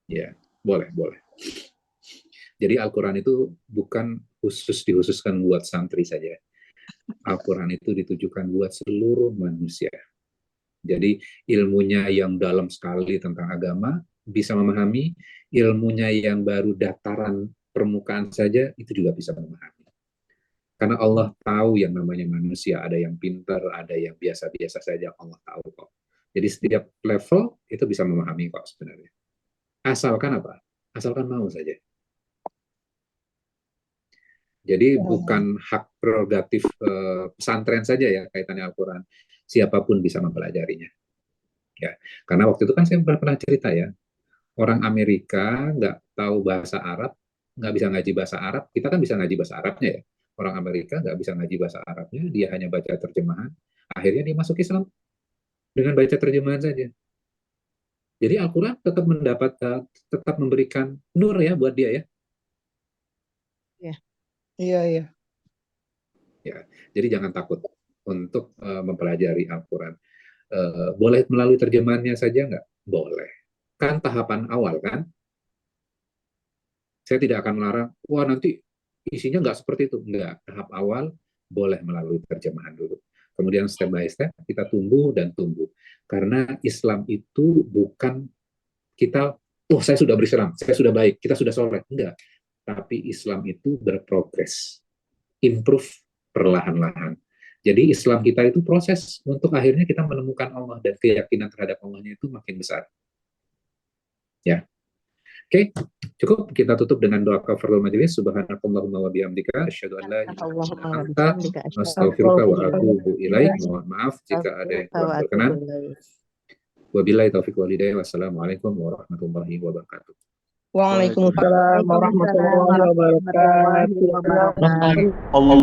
iya, boleh. Jadi Al-Quran itu bukan dihususkan buat santri saja. Al-Quran itu ditujukan buat seluruh manusia. Jadi ilmunya yang dalam sekali tentang agama bisa memahami, ilmunya yang baru dataran permukaan saja itu juga bisa memahami. Karena Allah tahu yang namanya manusia, ada yang pintar, ada yang biasa-biasa saja, Allah tahu kok. Jadi setiap level itu bisa memahami kok sebenarnya. Asalkan apa? Asalkan mau saja. Jadi bukan hak prerogatif pesantren saja ya kaitannya Al-Quran. Siapapun bisa mempelajarinya. Ya, karena waktu itu kan saya pernah cerita ya, orang Amerika nggak tahu bahasa Arab, nggak bisa ngaji bahasa Arab, kita kan bisa ngaji bahasa Arabnya ya. Orang Amerika nggak bisa ngaji bahasa Arabnya, dia hanya baca terjemahan, akhirnya dia masuk Islam dengan baca terjemahan saja. Jadi Al-Quran tetap memberikan nur ya buat dia ya. Iya. Ya, jadi jangan takut untuk mempelajari Al-Quran. Boleh melalui terjemahannya saja nggak? Boleh. Kan tahapan awal kan? Saya tidak akan melarang, wah nanti isinya nggak seperti itu. Nggak. Tahap awal boleh melalui terjemahan dulu. Kemudian step by step kita tumbuh dan tumbuh. Karena Islam itu bukan kita, oh saya sudah berislam, saya sudah baik, kita sudah soleh. Enggak. Tapi Islam itu berprogres. Improve perlahan-lahan. Jadi Islam kita itu proses untuk akhirnya kita menemukan Allah dan keyakinan terhadap Allahnya itu makin besar. Ya. Oke, cukup kita tutup dengan doa kafaratul majelis. Subhanakallahumma wa bihamdika asyhadu an la ilaha illa anta astaghfiruka wa atubu ilaik. Mohon maaf jika ada yang kurang berkenan. Wabillahi taufiq wal hidayah. Wassalamualaikum warahmatullahi wabarakatuh. Waalaikumsalam warahmatullahi wabarakatuh. Allah